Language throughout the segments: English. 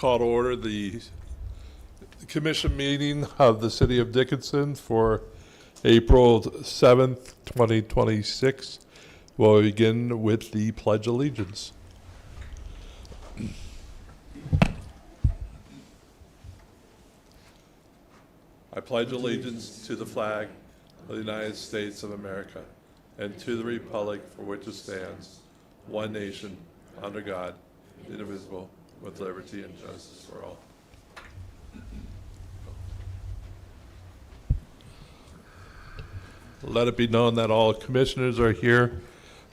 call to order the commission meeting of the City of Dickinson for April 7th, 2026. We'll begin with the Pledge of Allegiance. I pledge allegiance to the flag of the United States of America and to the republic for which it stands, one nation, under God, indivisible, with liberty and justice for all. Let it be known that all commissioners are here.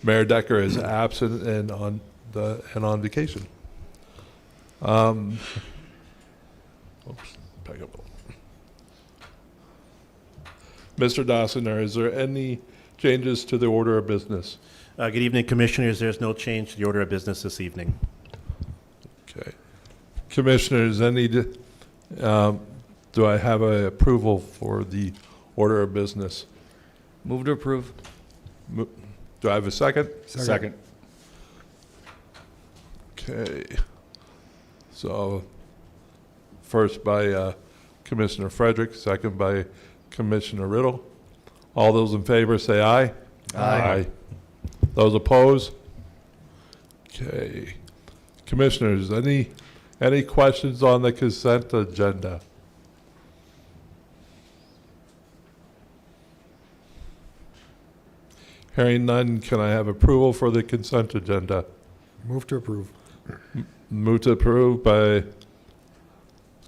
Mayor Decker is absent and on vacation. Oops, back up. Mr. Dawson, is there any changes to the order of business? Good evening, Commissioners. There's no change to the order of business this evening. Okay. Commissioners, do I have a approval for the order of business? Move to approve. Do I have a second? Second. Okay. So first by Commissioner Frederick, second by Commissioner Riddle. All those in favor say aye. Aye. Those opposed? Okay. Commissioners, any questions on the consent agenda? Hearing none, can I have approval for the consent agenda? Move to approve. Move to approve by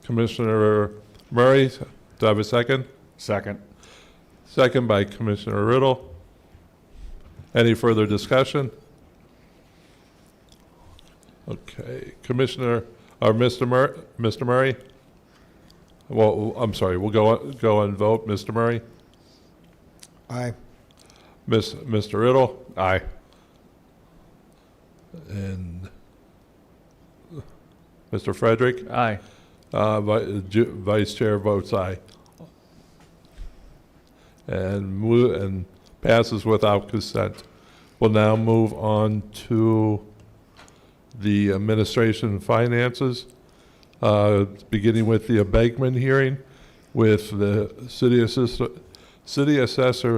Commissioner Murray. Do I have a second? Second. Second by Commissioner Riddle. Any further discussion? Okay, Mr. Murray? Well, I'm sorry, we'll go and vote. Mr. Murray? Aye. Mr. Riddle? Aye. And Mr. Frederick? Aye. Vice Chair votes aye. And passes without consent. We'll now move on to the administration and finances, beginning with the abatement hearing with the city assessor,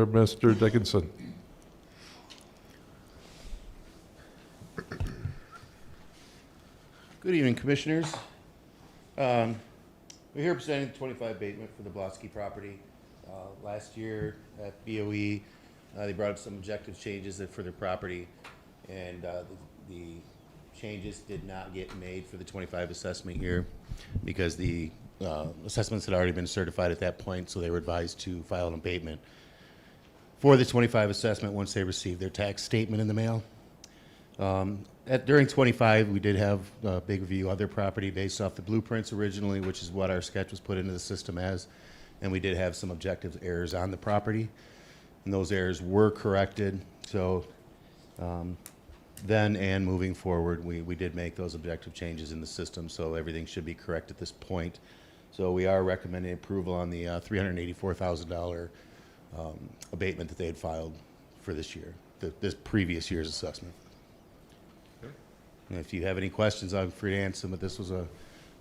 Mr. Dickinson. Good evening, Commissioners. We're here presenting the 25 abatement for the Blosky property. Last year at BOE, they brought up some objective changes for their property, and the changes did not get made for the 25 assessment year because the assessments had already been certified at that point, so they were advised to file an abatement for the 25 assessment once they received their tax statement in the mail. During 25, we did have a big review of their property based off the blueprints originally, which is what our sketch was put into the system as, and we did have some objective errors on the property, and those errors were corrected. So then and moving forward, we did make those objective changes in the system, so everything should be correct at this point. So we are recommending approval on the $384,000 abatement that they had filed for this year, this previous year's assessment. And if you have any questions, I'm free to answer them, but this was a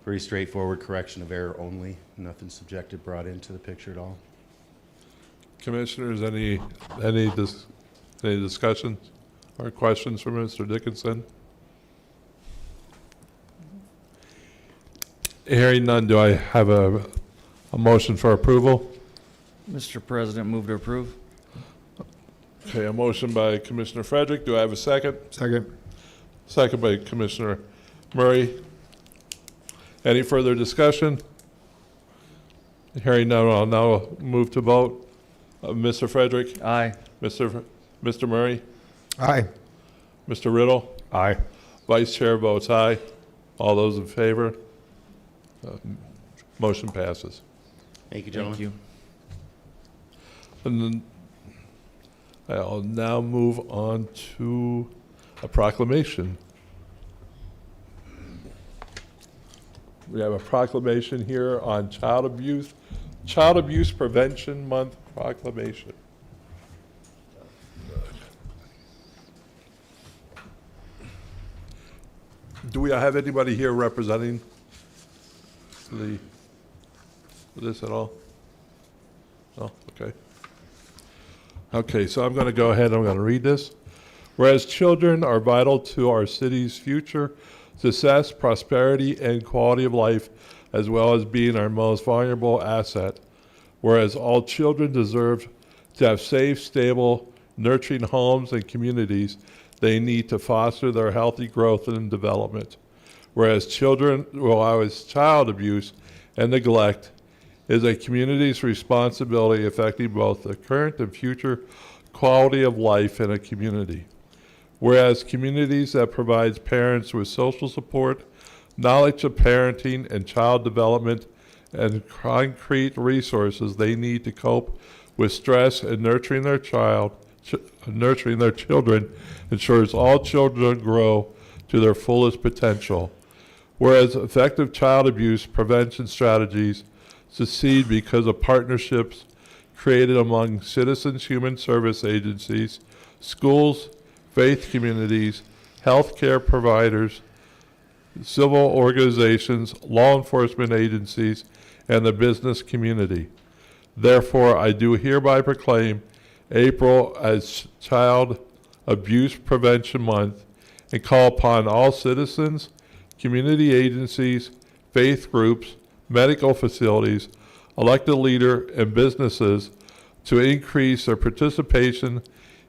pretty straightforward correction of error only. Nothing subjective brought into the picture at all. Commissioners, any discussions or questions for Mr. Dickinson? Hearing none, do I have a motion for approval? Mr. President, move to approve. Okay, a motion by Commissioner Frederick. Do I have a second? Second. Second by Commissioner Murray. Any further discussion? Hearing none, I'll now move to vote. Mr. Frederick? Aye. Mr. Murray? Aye. Mr. Riddle? Aye. Vice Chair votes aye. All those in favor? Motion passes. Thank you, gentlemen. Thank you. And then I'll now move on to a proclamation. We have a proclamation here on Child Abuse Prevention Month proclamation. Do we have anybody here representing to this at all? No, okay. Okay, so I'm going to go ahead, I'm going to read this. Whereas children are vital to our city's future, success, prosperity, and quality of life, as well as being our most valuable asset. Whereas all children deserve to have safe, stable, nurturing homes and communities they need to foster their healthy growth and development. Whereas children will always child abuse and neglect is a community's responsibility affecting both the current and future quality of life in a community. Whereas communities that provides parents with social support, knowledge of parenting and child development, and concrete resources they need to cope with stress and nurturing their children ensures all children grow to their fullest potential. Whereas effective child abuse prevention strategies succeed because of partnerships created among citizens, human service agencies, schools, faith communities, healthcare providers, civil organizations, law enforcement agencies, and the business community. Therefore, I do hereby proclaim April as Child Abuse Prevention Month and call upon all citizens, community agencies, faith groups, medical facilities, elected leaders, and businesses to increase their participation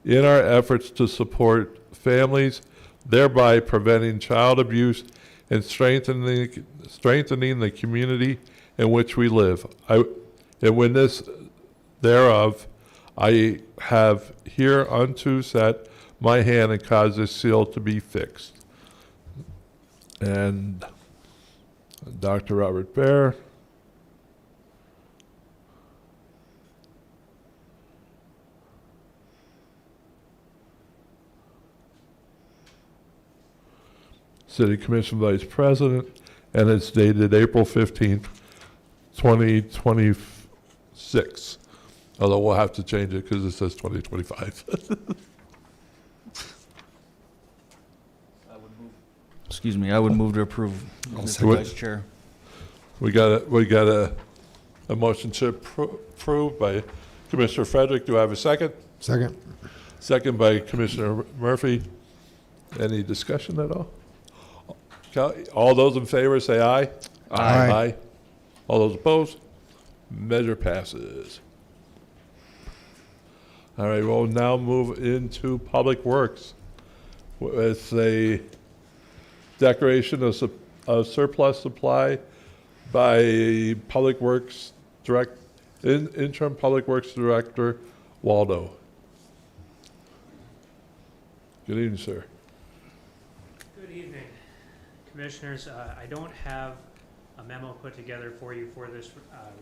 in our efforts to support families, thereby preventing child abuse and strengthening the community in which we live. In witness thereof, I have hereunto set my hand and caused this seal to be fixed. And Dr. Robert Baer. City Commission Vice President, and it's dated April 15th, 2026. Although we'll have to change it because it says 2025. Excuse me, I would move to approve, Mr. second. Vice Chair. We got a motion to approve by Commissioner Frederick. Do I have a second? Second. Second by Commissioner Murphy. Any discussion at all? All those in favor say aye. Aye. All those opposed? Measure passes. All right, we'll now move into Public Works. It's a declaration of surplus supply by Public Works Interim Public Works Director Waldo. Good evening, sir. Good evening, Commissioners. I don't have a memo put together for you for this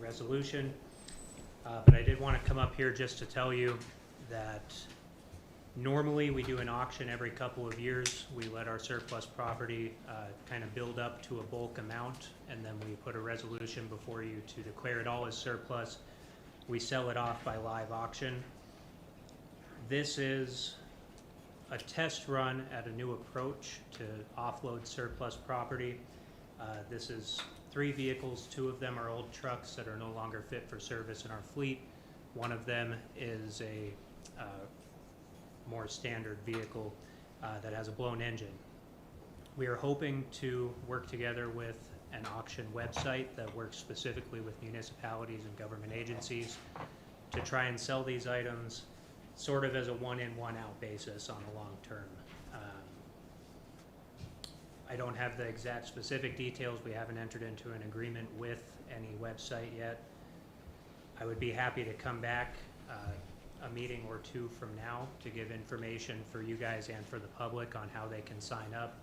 resolution, but I did want to come up here just to tell you that normally we do an auction every couple of years. We let our surplus property kind of build up to a bulk amount, and then we put a resolution before you to declare it all as surplus. We sell it off by live auction. This is a test run at a new approach to offload surplus property. This is 3 vehicles. 2 of them are old trucks that are no longer fit for service in our fleet. One of them is a more standard vehicle that has a blown engine. We are hoping to work together with an auction website that works specifically with municipalities and government agencies to try and sell these items sort of as a one-in, one-out basis on the long term. I don't have the exact specific details. We haven't entered into an agreement with any website yet. I would be happy to come back a meeting or 2 from now to give information for you guys and for the public on how they can sign up.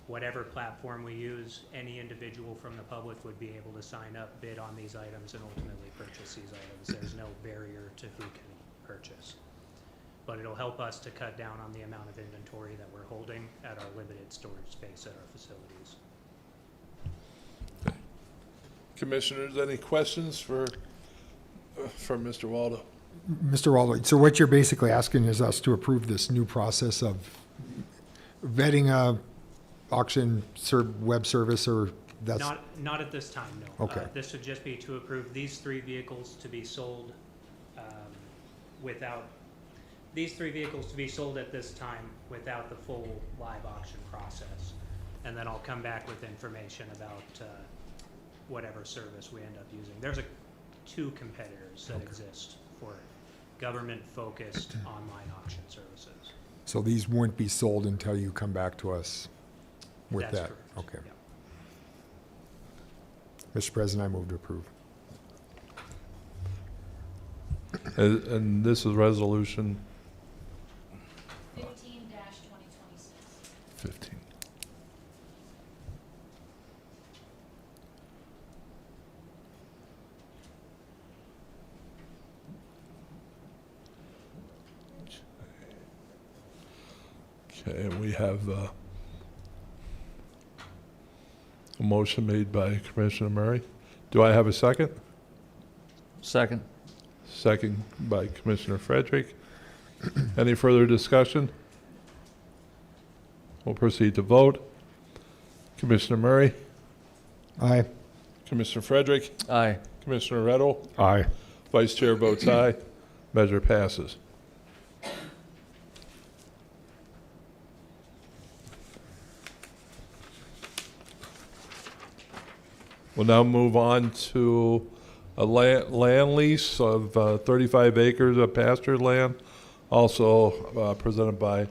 Whatever platform we use, any individual from the public would be able to sign up, bid on these items, and ultimately purchase these items. There's no barrier to who can purchase. But it'll help us to cut down on the amount of inventory that we're holding at our limited storage space at our facilities. Commissioners, any questions for Mr. Waldo? Mr. Waldo, so what you're basically asking is us to approve this new process of vetting a auction web service or that's, Not at this time, no. Okay. This would just be to approve these 3 vehicles to be sold without, these 3 vehicles to be sold at this time without the full live auction process. And then I'll come back with information about whatever service we end up using. There's 2 competitors that exist for government-focused online auction services. so these wouldn't be sold until you come back to us with That's that? correct. Okay. Yeah. Mr. President, I move to approve. And this is resolution 15-2026. 15. Okay, and we have a motion made by Commissioner Murray. Do I have a second? Second. Second by Commissioner Frederick. Any further discussion? We'll proceed to vote. Commissioner Murray, Aye. Commissioner Frederick, Aye. Commissioner Reddill, Aye. Vice Chair votes aye. Measure passes. We'll now move on to a land lease of 35 acres of pasture land, also presented by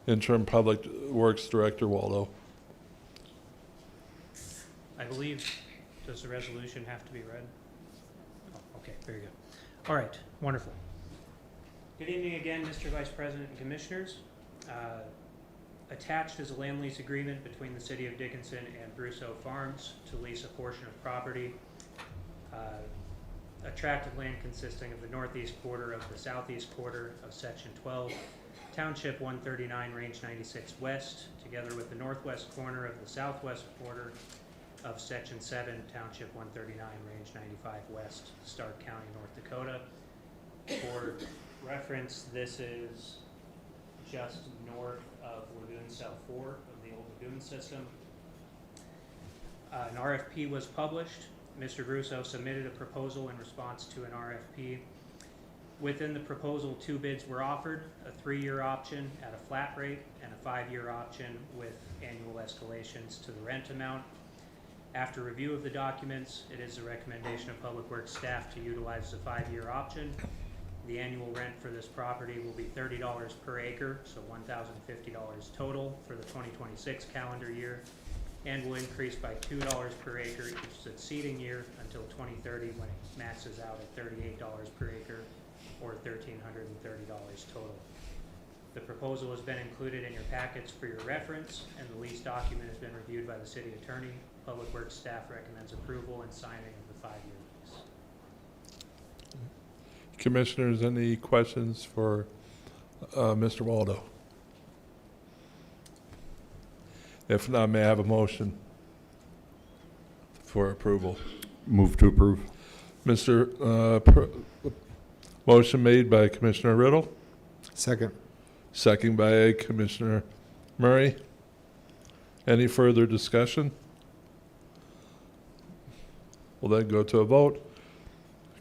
Interim Public Works Director Waldo. I believe, does the resolution have to be read? Oh, okay, very good. All right, wonderful. Good evening again, Mr. Vice President and Commissioners. Attached is a land lease agreement between the City of Dickinson and Brousseau Farms to lease a portion of property, a tract of land consisting of the northeast quarter of the southeast quarter of Section 12, Township 139, Range 96 West, together with the northwest corner of the southwest quarter of Section 7, Township 139, Range 95 West, Stark County, North Dakota. For reference, this is just north of Lagoon Cell 4 of the old lagoon system. An RFP was published. Mr. Brousseau submitted a proposal in response to an RFP. Within the proposal, 2 bids were offered, a 3-year option at a flat rate and a 5-year option with annual escalations to the rent amount. After review of the documents, it is the recommendation of Public Works staff to utilize the 5-year option. The annual rent for this property will be $30 per acre, so $1,050 total for the 2026 calendar year, and will increase by $2 per acre each succeeding year until 2030, when it maxes out at $38 per acre, or $1,330 total. The proposal has been included in your packets for your reference, and the lease document has been reviewed by the city attorney. Public Works staff recommends approval and signing of the 5-year lease. Commissioners, any questions for Mr. Waldo? If not, may I have a motion for approval? Move to approve. Motion made by Commissioner Riddle, Second. second by Commissioner Murray. Any further discussion? We'll then go to a vote.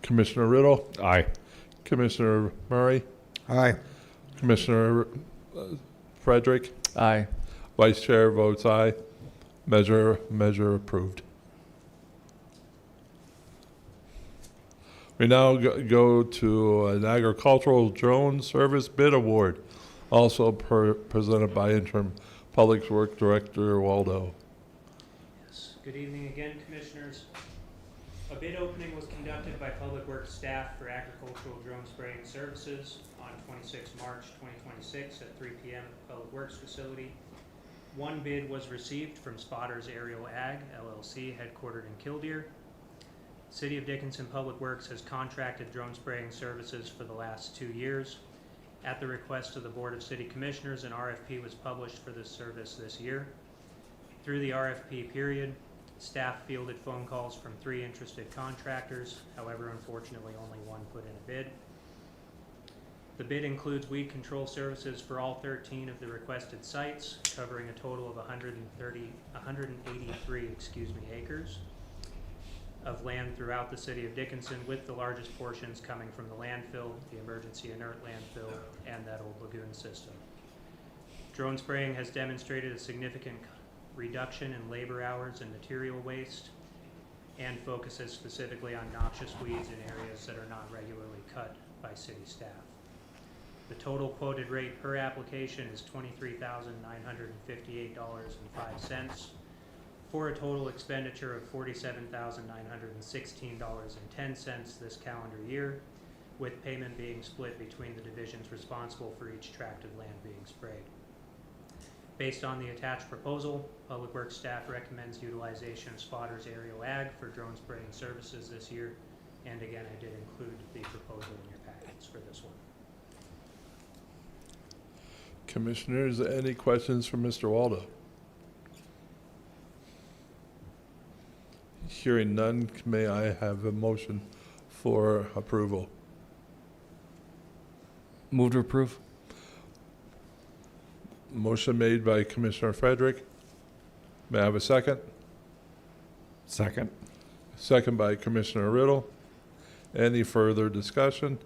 Commissioner Riddle, Aye. Commissioner Murray, Aye. Commissioner Frederick, Aye. Vice Chair votes aye. Measure approved. We now go to an agricultural drone service bid award, also presented by Interim Public Works Director Waldo. Yes. Good evening again, Commissioners. A bid opening was conducted by Public Works staff for agricultural drone spraying services on 26 March 2026 at 3 p.m. at the Public Works facility. 1 bid was received from Spotters Aerial Ag, LLC, headquartered in Killdeer. City of Dickinson Public Works has contracted drone spraying services for the last 2 years. At the request of the Board of City Commissioners, an RFP was published for this service this year. Through the RFP period, staff fielded phone calls from 3 interested contractors. However, unfortunately, only 1 put in a bid. The bid includes weed control services for all 13 of the requested sites, covering a total of 183 acres of land throughout the city of Dickinson, with the largest portions coming from the landfill, the emergency inert landfill, and that old lagoon system. Drone spraying has demonstrated a significant reduction in labor hours and material waste, and focuses specifically on noxious weeds in areas that are not regularly cut by city staff. The total quoted rate per application is $23,958.05, for a total expenditure of $47,916.10 this calendar year, with payment being split between the divisions responsible for each tract of land being sprayed. Based on the attached proposal, Public Works staff recommends utilization of Spotters Aerial Ag for drone spraying services this year. And again, I did include the proposal in your packets for this one. Commissioners, any questions for Mr. Waldo? Hearing none, may I have a motion for approval? Move to approve. Motion made by Commissioner Frederick. May I have a second? Second. Second by Commissioner Riddle. Any further discussion?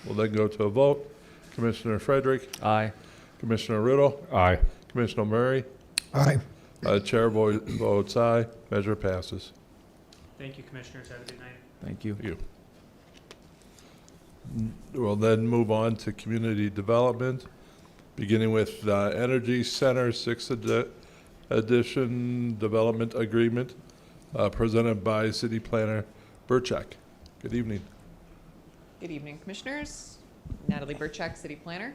We'll then go to a vote. Commissioner Frederick, Aye. Commissioner Riddle, Aye. Commissioner Murray, Aye. Chair votes aye. Measure passes. Thank you, Commissioners. Have a good night. Thank you. Thank you. We'll then move on to community development, beginning with Energy Center 6th Edition Development Agreement, presented by City Planner Burchak. Good evening. Good evening, Commissioners. Natalie Burchak, City Planner.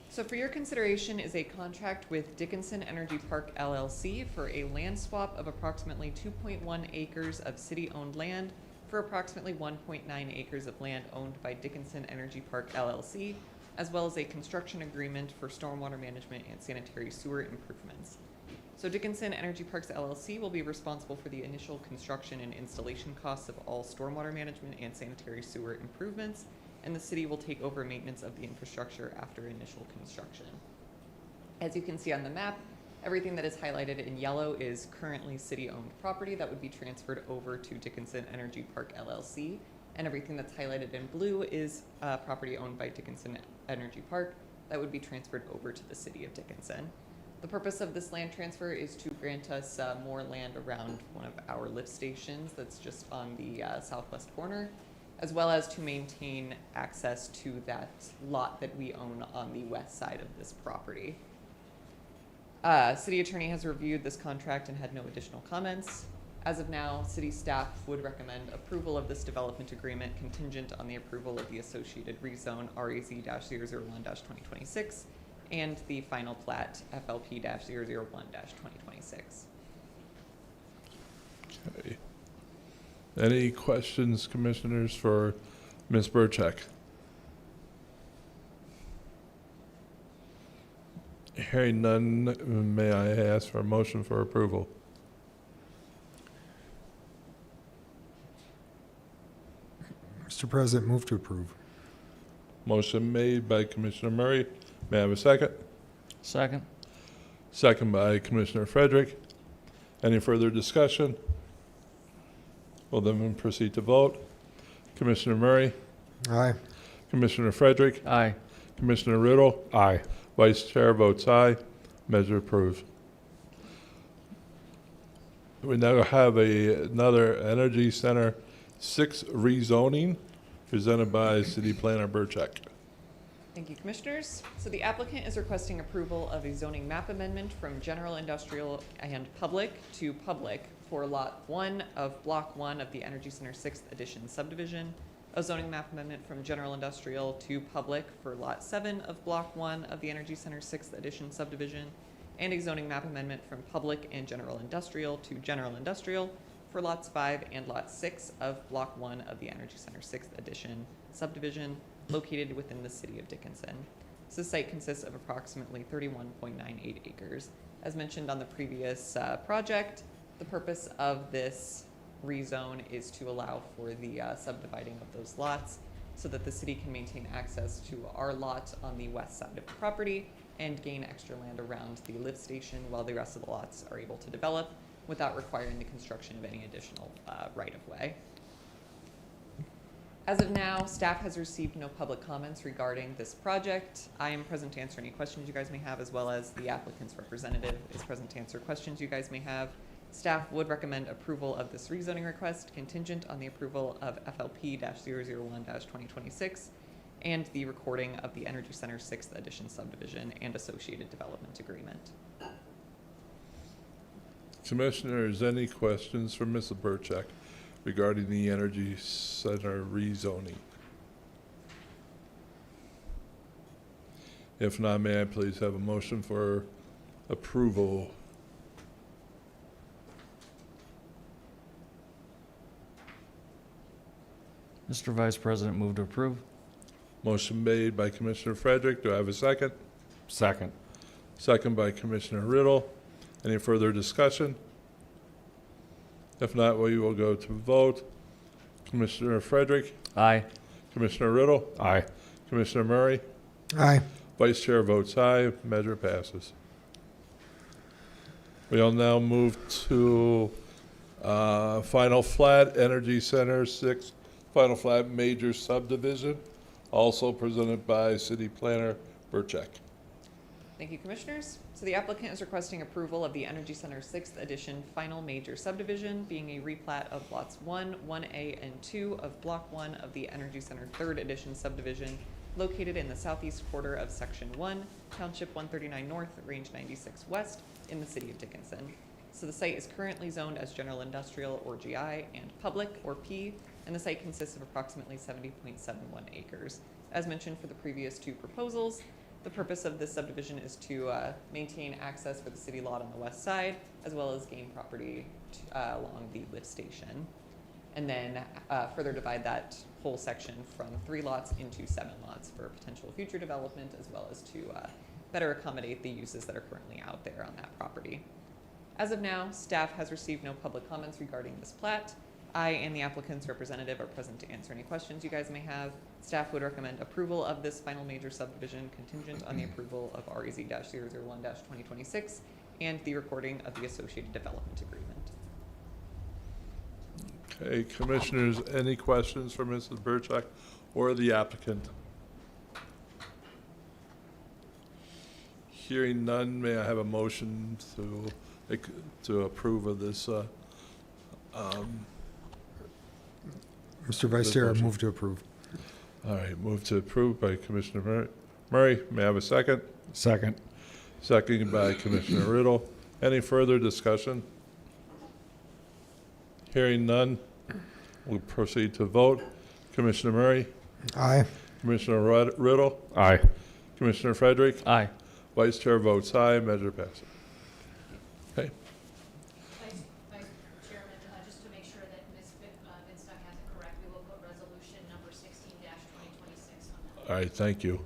So for your consideration is a contract with Dickinson Energy Park LLC for a land swap of approximately 2.1 acres of city-owned land for approximately 1.9 acres of land owned by Dickinson Energy Park LLC, as well as a construction agreement for stormwater management and sanitary sewer improvements. So Dickinson Energy Parks LLC will be responsible for the initial construction and installation costs of all stormwater management and sanitary sewer improvements, and the city will take over maintenance of the infrastructure after initial construction. As you can see on the map, everything that is highlighted in yellow is currently city-owned property that would be transferred over to Dickinson Energy Park LLC, and everything that's highlighted in blue is property owned by Dickinson Energy Park that would be transferred over to the city of Dickinson. The purpose of this land transfer is to grant us more land around one of our lift stations that's just on the southwest corner, as well as to maintain access to that lot that we own on the west side of this property. City attorney has reviewed this contract and had no additional comments. As of now, city staff would recommend approval of this development agreement contingent on the approval of the associated rezone RAZ-001-2026 and the final plat FLP-001-2026. Okay. Any questions, Commissioners, for Ms. Burchak? Hearing none, may I ask for a motion for approval? Mr. President, move to approve. Motion made by Commissioner Murray. May I have a second? Second. Second by Commissioner Frederick. Any further discussion? We'll then proceed to vote. Commissioner Murray, Aye. Commissioner Frederick, Aye. Commissioner Riddle, Aye. Vice Chair votes aye. Measure approved. We now have another Energy Center 6 rezoning presented by City Planner Burchak. Thank you, Commissioners. So the applicant is requesting approval of a zoning map amendment from general industrial and public to public for Lot 1 of Block 1 of the Energy Center 6th Edition subdivision, a zoning map amendment from general industrial to public for Lot 7 of Block 1 of the Energy Center 6th Edition subdivision, and a zoning map amendment from public and general industrial to general industrial for Lots 5 and Lot 6 of Block 1 of the Energy Center 6th Edition subdivision located within the city of Dickinson. This site consists of approximately 31.98 acres. As mentioned on the previous project, the purpose of this rezone is to allow for the subdividing of those lots so that the city can maintain access to our lot on the west side of the property and gain extra land around the lift station while the rest of the lots are able to develop without requiring the construction of any additional right-of-way. As of now, staff has received no public comments regarding this project. I am present to answer any questions you guys may have, as well as the applicant's representative is present to answer questions you guys may have. Staff would recommend approval of this rezoning request contingent on the approval of FLP-001-2026 and the recording of the Energy Center 6th Edition subdivision and associated development agreement. Commissioners, any questions for Mrs. Burchak regarding the Energy Center rezoning? If not, may I please have a motion for approval? Mr. Vice President, move to approve. Motion made by Commissioner Frederick. Do I have a second? Second. Second by Commissioner Riddle. Any further discussion? If not, we will go to vote. Commissioner Frederick, Aye. Commissioner Riddle, Aye. Commissioner Murray, Aye. Vice Chair votes aye. Measure passes. We'll now move to final flat, Energy Center 6, final flat major subdivision, also presented by City Planner Burchak. Thank you, Commissioners. So the applicant is requesting approval of the Energy Center 6th Edition final major subdivision, being a replat of lots 1, 1A, and 2 of Block 1 of the Energy Center 3rd Edition subdivision, located in the southeast quarter of Section 1, Township 139 North, Range 96 West, in the city of Dickinson. So the site is currently zoned as General Industrial, or GI, and Public, or P, and the site consists of approximately 70.71 acres. As mentioned for the previous two proposals, the purpose of this subdivision is to maintain access for the city lot on the west side, as well as gain property along the lift station. And then further divide that whole section from 3 lots into 7 lots for potential future development, as well as to better accommodate the uses that are currently out there on that property. As of now, staff has received no public comments regarding this plat. I and the applicant's representative are present to answer any questions you guys may have. Staff would recommend approval of this final major subdivision contingent on the approval of REZ-001-2026 and the recording of the associated development agreement. Okay, Commissioners, any questions for Mrs. Burchak or the applicant? Hearing none, may I have a motion to approve of this? Mr. Vice Chair, I move to approve. All right, move to approve by Commissioner Murray. May I have a second? Second. Second by Commissioner Riddle. Any further discussion? Hearing none, we'll proceed to vote. Commissioner Murray, Aye. Commissioner Riddle, Aye. Commissioner Frederick, Aye. Vice Chair votes aye. Measure passes. Okay. Vice Chairman, just to make sure that Ms. Vinstock has it correct, we will put resolution number 16-2026 on that. All right, thank you.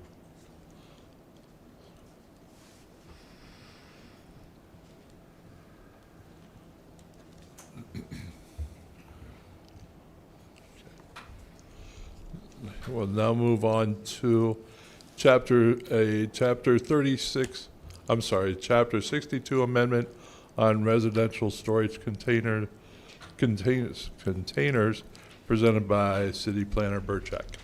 We'll now move on to chapter 36, I'm sorry, chapter 62 amendment on residential storage containers presented by City Planner Burchak.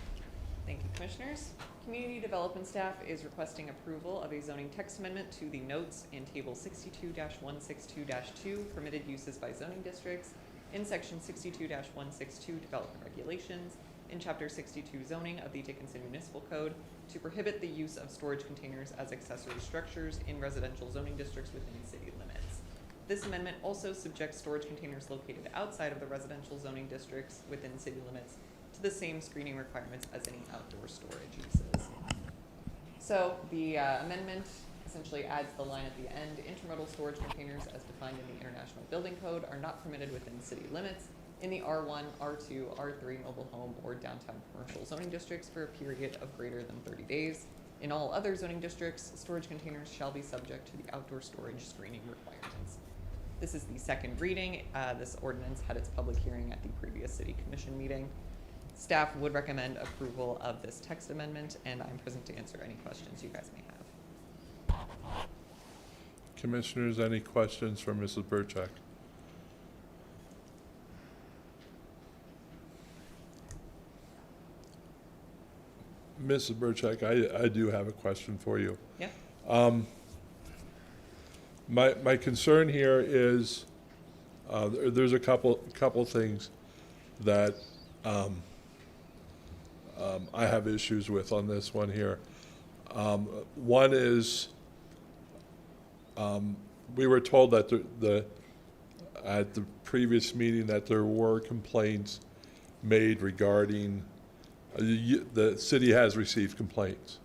Thank you, Commissioners. Community Development Staff is requesting approval of a zoning text amendment to the notes in Table 62-162-2 permitted uses by zoning districts in Section 62-162 Development Regulations in Chapter 62 Zoning of the Dickinson Municipal Code to prohibit the use of storage containers as accessory structures in residential zoning districts within city limits. This amendment also subjects storage containers located outside of the residential zoning districts within city limits to the same screening requirements as any outdoor storage uses. So the amendment essentially adds the line at the end: intermodal storage containers as defined in the International Building Code are not permitted within city limits in the R1, R2, R3 mobile home or downtown commercial zoning districts for a period of greater than 30 days. In all other zoning districts, storage containers shall be subject to the outdoor storage screening requirements. This is the second reading. This ordinance had its public hearing at the previous city commission meeting. Staff would recommend approval of this text amendment, and I'm present to answer any questions you guys may have. Commissioners, any questions for Mrs. Burchak? Mrs. Burchak, I do have a question for you. Yeah? My concern here is, there's a couple things that I have issues with on this one here. One is, we were told that at the previous meeting that there were complaints made regarding, the city has received complaints.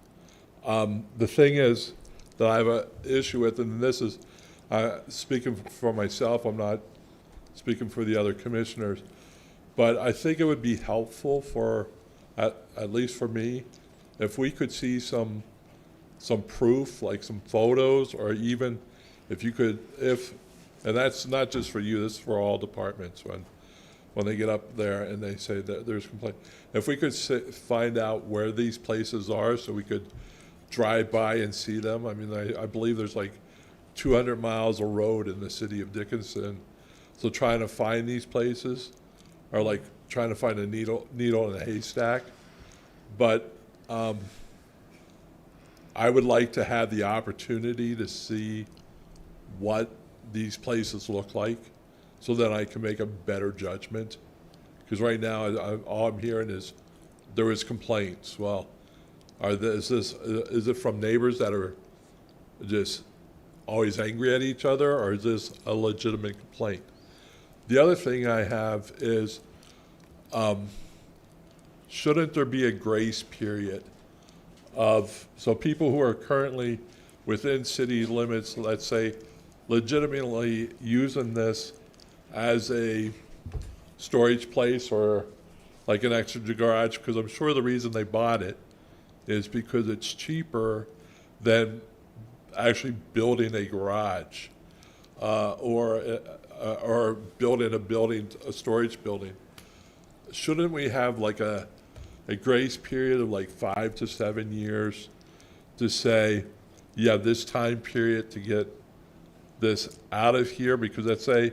The thing is that I have an issue with, and this is, speaking for myself, I'm not speaking for the other commissioners, but I think it would be helpful for, at least for me, if we could see some proof, like some photos, or even if you could, and that's not just for you, this is for all departments, when they get up there and they say that there's complaint. If we could find out where these places are so we could drive by and see them. I mean, I believe there's like 200 miles of road in the city of Dickinson. So trying to find these places are like trying to find a needle in a haystack. But I would like to have the opportunity to see what these places look like so that I can make a better judgment. Because right now, all I'm hearing is there was complaints. Well, is it from neighbors that are just always angry at each other, or is this a legitimate complaint? The other thing I have is, shouldn't there be a grace period so people who are currently within city limits, let's say, legitimately using this as a storage place or like an extra garage, because I'm sure the reason they bought it is because it's cheaper than actually building a garage or building a storage building. Shouldn't we have like a grace period of like 5 to 7 years to say, yeah, this time period to get this out of here? Because let's say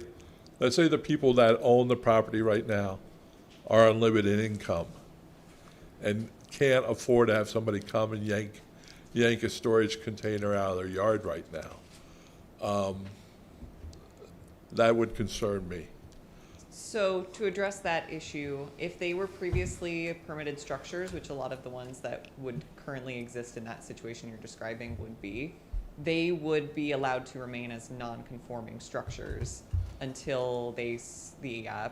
the people that own the property right now are on limited income and can't afford to have somebody come and yank a storage container out of their yard right now. That would concern me. So to address that issue, if they were previously permitted structures, which a lot of the ones that would currently exist in that situation you're describing would be, they would be allowed to remain as non-conforming structures until the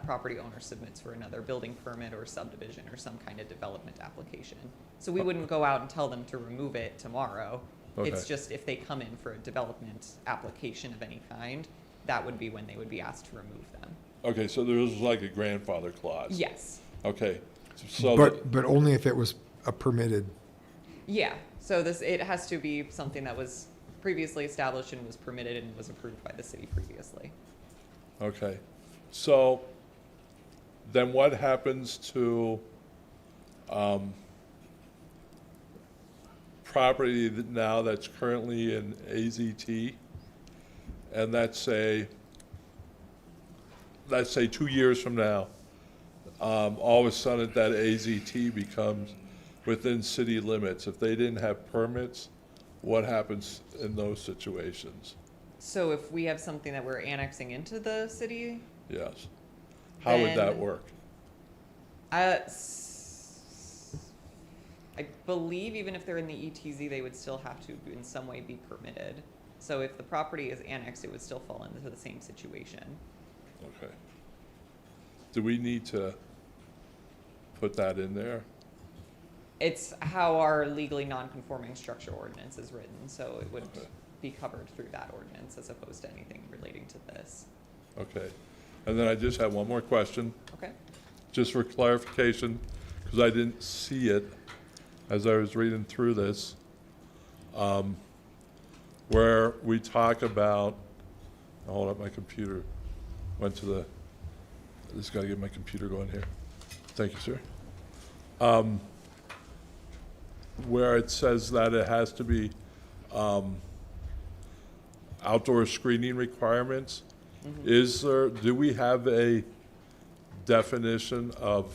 property owner submits for another building permit or subdivision or some kind of development application. So we wouldn't go out and tell them to remove it tomorrow. It's Okay. just if they come in for a development application of any kind, that would be when they would be asked to remove them. Okay, so there's like a grandfather clause. Yes. Okay, so But only if it was a permitted. Yeah. So it has to be something that was previously established and was permitted and was approved by the city previously. okay, so then what happens to property now that's currently in AZT, and let's say 2 years from now, all of a sudden that AZT becomes within city limits. If they didn't have permits, what happens in those situations? So if we have something that we're annexing into the city, Yes. How would that Then- work? I believe even if they're in the ETZ, they would still have to in some way be permitted. So if the property is annexed, it would still fall into the same situation. Okay. Do we need to put that in there? It's how our legally non-conforming structure ordinance is written, so it would Okay. be covered through that ordinance as opposed to anything relating to this. Okay. And then I just have one more question, Okay? just for clarification, because I didn't see it as I was reading through this, where we talk about, hold up, my computer went to I just got to get my computer going here. Thank you, sir. where it says that it has to be outdoor screening requirements, do we have a definition of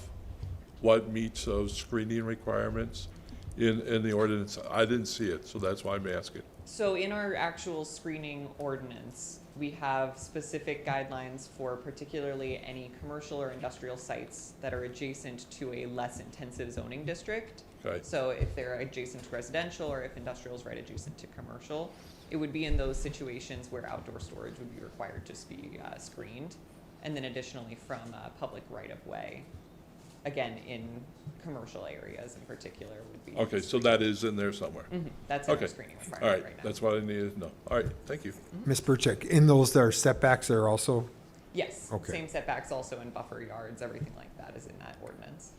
what meets those screening requirements in the ordinance? I didn't see it, so that's why I'm asking. So in our actual screening ordinance, we have specific guidelines for particularly any commercial or industrial sites that are adjacent to a less intensive zoning district. Okay. So if they're adjacent to residential or if industrial is right adjacent to commercial, it would be in those situations where outdoor storage would be required to be screened. And then additionally from public right-of-way, again, in commercial areas in particular would be. Okay, so that is in there somewhere. That's in our Okay, screening all requirement right, right now. that's what I needed to know. All right, thank you. Ms. Burchek, in those there are setbacks that are also, Yes, Okay. same setbacks also in buffer yards, everything like that is in that ordinance.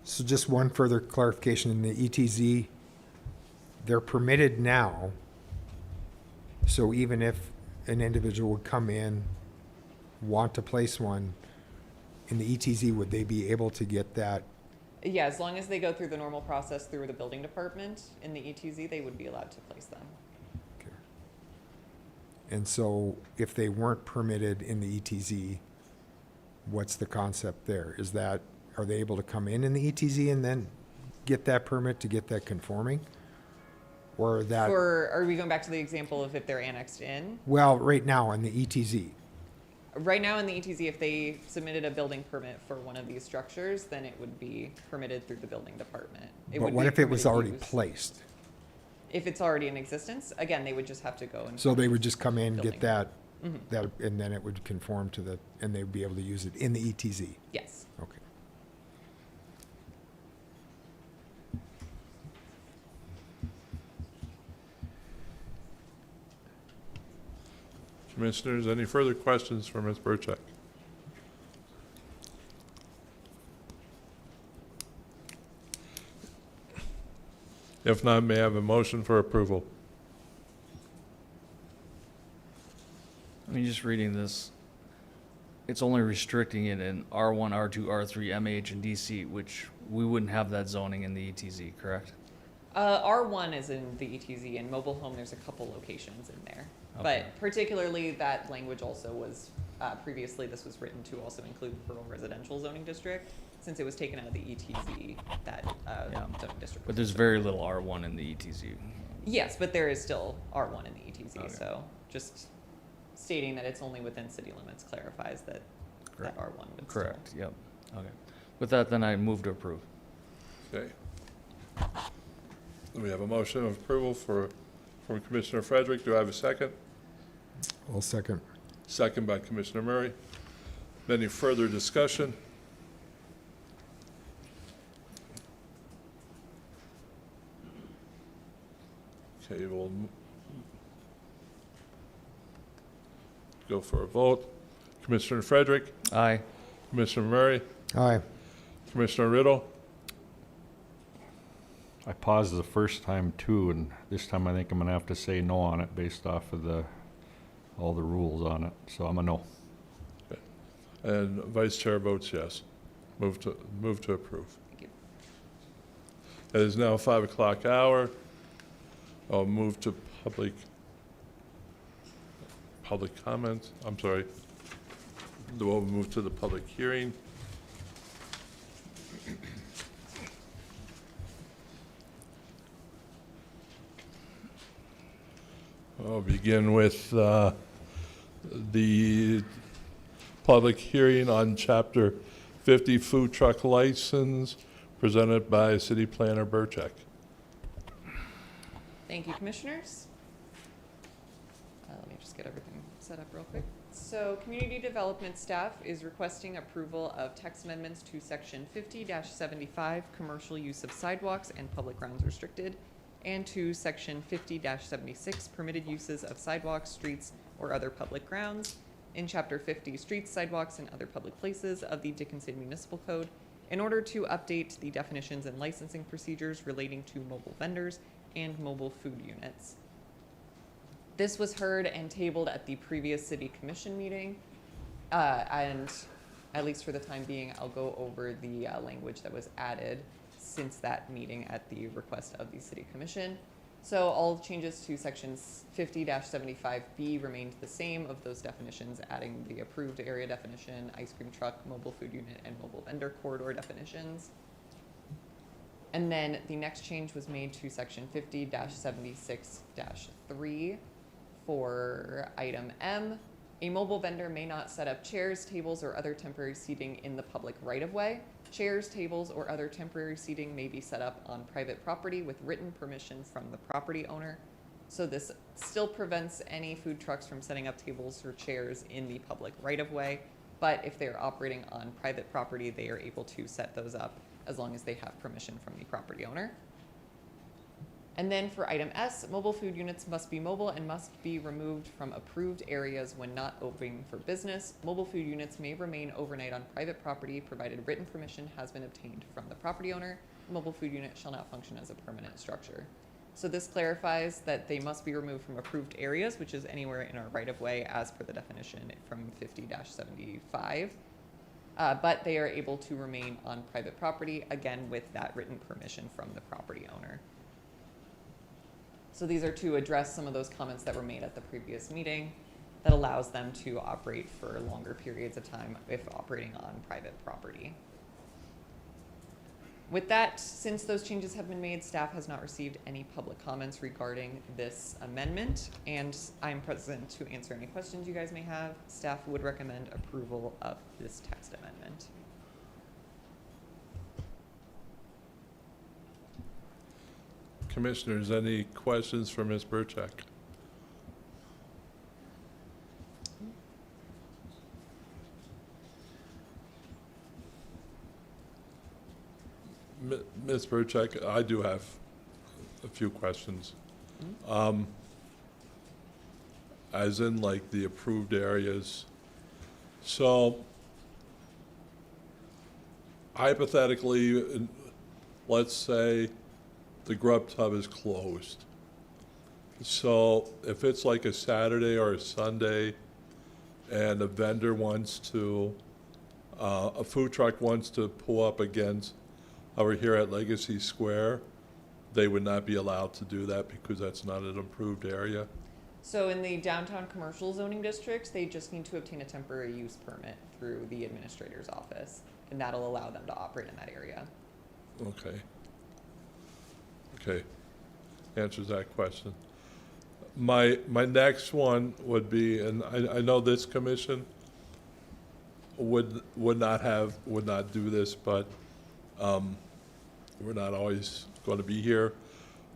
so just one further clarification, in the ETZ, they're permitted now. So even if an individual would come in, want to place one, in the ETZ, would they be able to get that? Yeah, as long as they go through the normal process through the building department in the ETZ, they would be allowed to place them. Okay. And so if they weren't permitted in the ETZ, what's the concept there? Is that, are they able to come in the ETZ and then get that permit to get that conforming? Or that, Or are we going back to the example of if they're annexed in? well, right now in the ETZ, Right now in the ETZ, if they submitted a building permit for one of these structures, then it would be permitted through the building department. It but would what be if it was permitted already use. placed? If it's already in existence, again, they would just have to go and. So they would just come in, Building. get that, Mhm. that, and then it would conform to the, and they'd be able to use it in the ETZ? Yes. Okay. Commissioners, any further questions for Ms. Burchek? If not, may I have a motion for approval? I mean, just reading this, it's only restricting it in R1, R2, R3, MH, and DC, which we wouldn't have that zoning in the ETZ, correct? R1 is in the ETZ, and mobile home, there's a couple locations in there. Okay. But particularly, that language also was, previously, this was written to also include rural residential zoning district. Since it was taken out of the ETZ, that Yeah. zoning district. But was there's removed. very little R1 in the ETZ. Yes, but there is still R1 in the ETZ, Okay. so just stating that it's only within city limits clarifies that Correct. that R1 would still. Correct, yep, okay. With that, then I move to approve. Okay. We have a motion of approval from Commissioner Frederick. Do I have a second? I'll second. Second by Commissioner Murray. Any further discussion? Okay, we'll go for a vote. Commissioner Frederick, Aye. Commissioner Murray, Aye. Commissioner Riddle, I paused the first time too, and this time I think I'm gonna have to say no on it based off of all the rules on it, so I'm a no. and Vice Chair votes yes. Move to approve. Thank you. It is now 5 o'clock hour. I'll move to public comment. I'm sorry. We'll move to the public hearing. I'll begin with the public hearing on Chapter 50 food truck license presented by City Planner Burchek. Thank you, commissioners. Let me just get everything set up real quick. So, community development staff is requesting approval of text amendments to section 50-75, commercial use of sidewalks and public grounds restricted, and to section 50-76, permitted uses of sidewalks, streets, or other public grounds, in chapter 50, streets, sidewalks, and other public places of the Dickinson Municipal Code, in order to update the definitions and licensing procedures relating to mobile vendors and mobile food units. This was heard and tabled at the previous city commission meeting, and at least for the time being, I'll go over the language that was added since that meeting at the request of the City Commission. So all changes to sections 50-75B remained the same of those definitions, adding the approved area definition, ice cream truck, mobile food unit, and mobile vendor corridor definitions. And then the next change was made to section 50-76-3 for item M. A mobile vendor may not set up chairs, tables, or other temporary seating in the public right-of-way. Chairs, tables, or other temporary seating may be set up on private property with written permission from the property owner. So this still prevents any food trucks from setting up tables or chairs in the public right-of-way, but if they're operating on private property, they are able to set those up as long as they have permission from the property owner. And then for item S, mobile food units must be mobile and must be removed from approved areas when not open for business. Mobile food units may remain overnight on private property provided written permission has been obtained from the property owner. A mobile food unit shall not function as a permanent structure. So this clarifies that they must be removed from approved areas, which is anywhere in our right-of-way as per the definition from 50-75. But they are able to remain on private property, again, with that written permission from the property owner. So these are to address some of those comments that were made at the previous meeting that allows them to operate for longer periods of time if operating on private property. With that, since those changes have been made, staff has not received any public comments regarding this amendment, and I'm present to answer any questions you guys may have. Staff would recommend approval of this text amendment. Commissioners, any questions for Ms. Burchak? Ms. Burchak, I do have a few questions. As in like the approved areas. So hypothetically, let's say the grub tub is closed. So if it's like a Saturday or a Sunday and a vendor wants to, a food truck wants to pull up against over here at Legacy Square, they would not be allowed to do that because that's not an approved area? So in the downtown commercial zoning districts, they just need to obtain a temporary use permit through the administrator's office, and that'll allow them to operate in that area. Okay. Okay, answers that question. My next one would be, and I know this commission would not do this, but we're not always going to be here.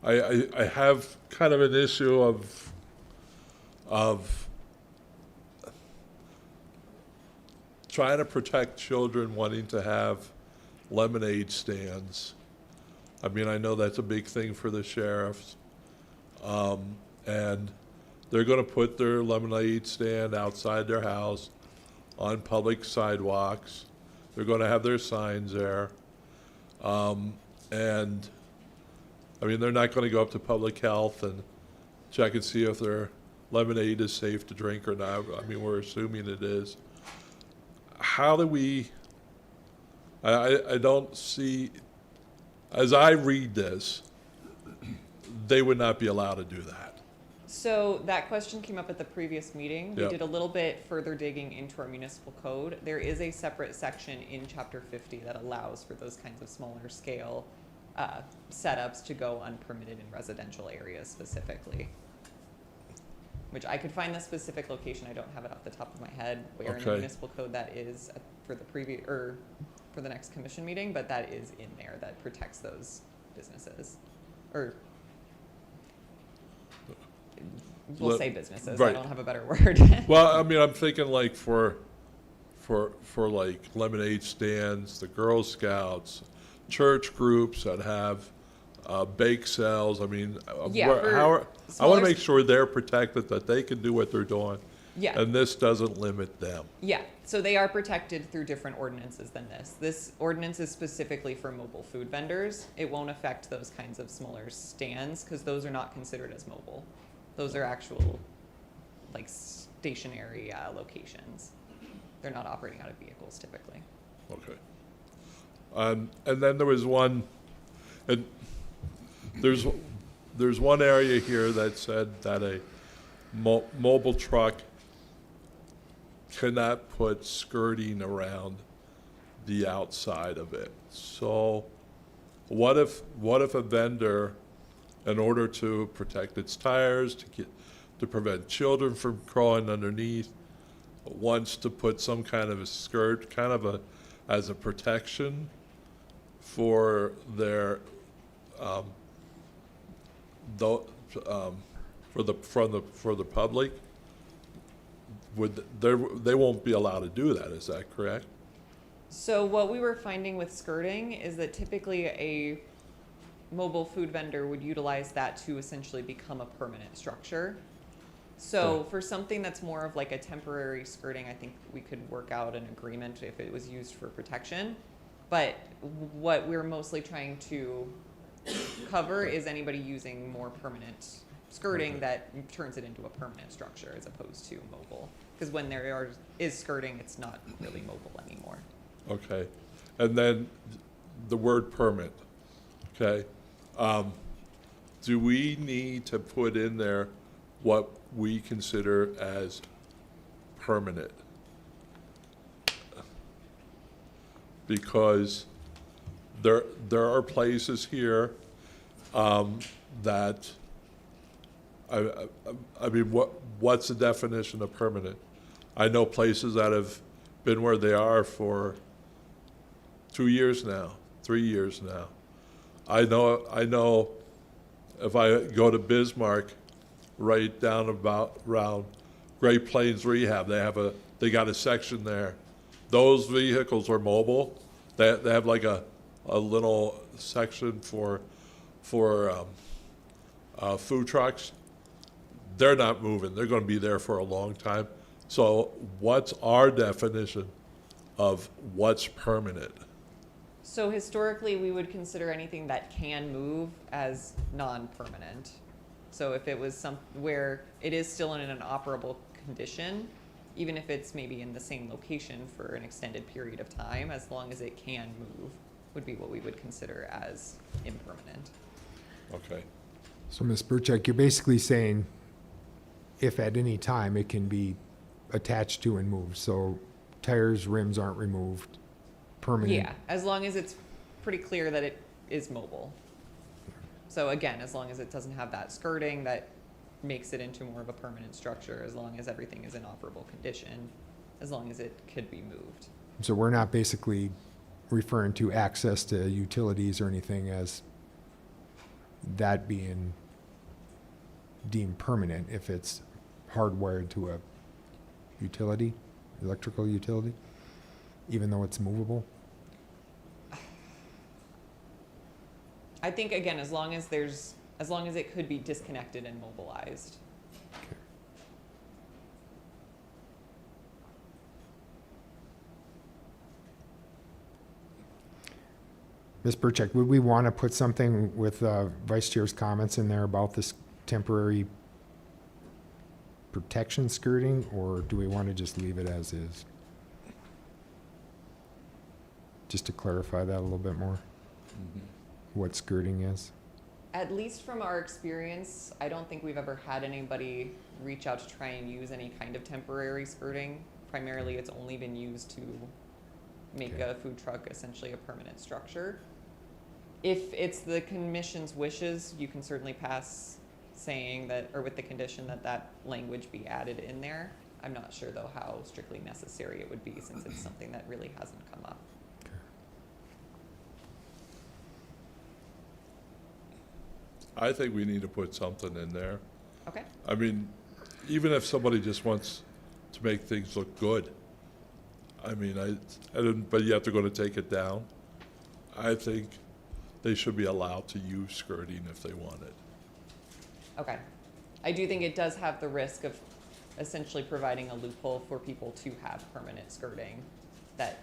I have kind of an issue of trying to protect children wanting to have lemonade stands. I mean, I know that's a big thing for the sheriffs. And they're going to put their lemonade stand outside their house on public sidewalks. They're going to have their signs there. And, I mean, they're not going to go up to public health and check and see if their lemonade is safe to drink or not. I mean, we're assuming it is. How do we, I don't see, as I read this, they would not be allowed to do that. So that question came up at the previous meeting. We Yep. did a little bit further digging into our municipal code. There is a separate section in chapter 50 that allows for those kinds of smaller scale setups to go unpermitted in residential areas specifically. Which I could find the specific location. I don't have it off the top of my head where in the Okay. municipal code that is for the previous or for the next commission meeting, but that is in there that protects those businesses or. We'll Let- say businesses. right. I don't have a better word. Well, I mean, I'm thinking like for like lemonade stands, the Girl Scouts, church groups that have bake sales. I mean, Yeah, where- for how are, I want smaller to make sure they're protected, that they can do what they're doing, Yeah, and this doesn't limit them. yeah. So they are protected through different ordinances than this. This ordinance is specifically for mobile food vendors. It won't affect those kinds of smaller stands because those are not considered as mobile. Those are actual, like, stationary locations. they're not operating out of vehicles typically. Okay. And then there was one, and there's one area here that said that a mobile truck cannot put skirting around the outside of it. So what if a vendor, in order to protect its tires, to prevent children from crawling underneath, wants to put some kind of a skirt, as a protection for their, for the public? They won't be allowed to do that, is that correct? So what we were finding with skirting is that typically a mobile food vendor would utilize that to essentially become a permanent structure. So for something that's more of like a temporary skirting, I think we could work out an agreement if it was used for protection. But what we're mostly trying to cover is anybody using more permanent skirting that turns it into a permanent structure as opposed to mobile. Because when there is skirting, it's not really mobile anymore. Okay. And then the word permit, okay? Do we need to put in there what we consider as permanent? Because there are places here that, I mean, what's the definition of permanent? I know places that have been where they are for 2 years now, 3 years now. I know if I go to Bismarck, right down around Great Plains Rehab, they got a section there. Those vehicles are mobile. They have like a little section for food trucks. They're not moving. They're going to be there for a long time. So what's our definition of what's permanent? So historically, we would consider anything that can move as non-permanent. So if it was where it is still in an operable condition, even if it's maybe in the same location for an extended period of time, as long as it can move, would be what we would consider as impermanent. Okay. So Ms. Burchak, you're basically saying if at any time it can be attached to and moved, so tires, rims aren't removed, permanent? Yeah, as long as it's pretty clear that it is mobile. So again, as long as it doesn't have that skirting that makes it into more of a permanent structure, as long as everything is in operable condition, as long as it could be moved. So we're not basically referring to access to utilities or anything as that being deemed permanent if it's hardwired to a utility, electrical utility, even though it's movable? I think again, as long as it could be disconnected and mobilized. Ms. Burchak, would we want to put something with Vice Chair's comments in there about this temporary protection skirting, or do we want to just leave it as is? Just to clarify that a little bit more, what skirting is? At least from our experience, I don't think we've ever had anybody reach out to try and use any kind of temporary skirting. Primarily, it's only been used to make a food truck essentially a permanent structure. If it's the commission's wishes, you can certainly pass saying that, or with the condition that that language be added in there. I'm not sure though how strictly necessary it would be since it's something that really hasn't come up. I think we need to put something in there. Okay. I mean, even if somebody just wants to make things look good, I mean, but yet they're going to take it down. I think they should be allowed to use skirting if they want it. Okay. I do think it does have the risk of essentially providing a loophole for people to have permanent skirting that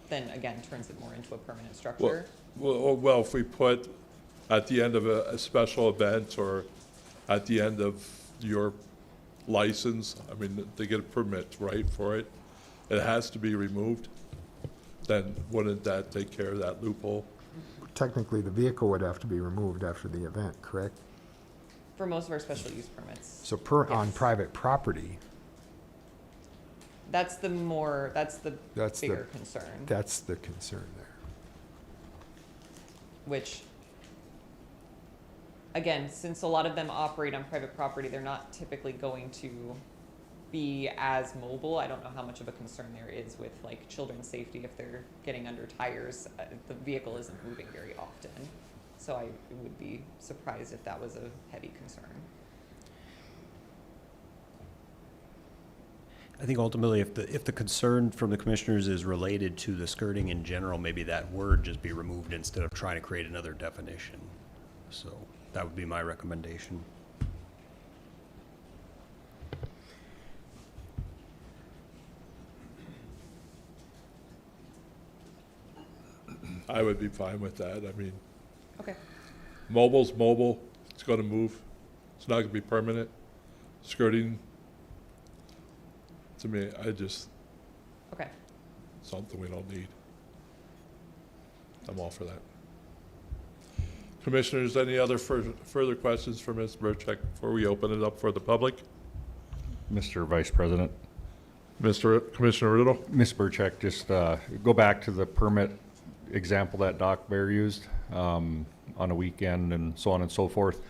then again turns it more into a permanent structure. Well, if we put at the end of a special event or at the end of your license, I mean, they get a permit, right, for it. it has to be removed, then wouldn't that take care of that loophole? Technically, the vehicle would have to be removed after the event, correct? For most of our special use permits. So on Yes. private property, That's the That's the- bigger concern, that's the concern there. which, again, since a lot of them operate on private property, they're not typically going to be as mobile. I don't know how much of a concern there is with like children's safety if they're getting under tires. The vehicle isn't moving very often. So I would be surprised if that was a heavy concern. I think ultimately, if the concern from the commissioners is related to the skirting in general, maybe that word just be removed instead of trying to create another definition. So that would be my recommendation. I would be fine with that. I mean, Okay. mobile's mobile, it's gonna move. It's not gonna be permanent. Skirting, to me, Okay. something we don't need. I'm all for that. Commissioners, any other further questions for Ms. Burchek before we open it up for the public? Mr. Vice President, Commissioner Riddle? Ms. Burchek, just go back to the permit example that Doc Bear used on a weekend and so on and so forth.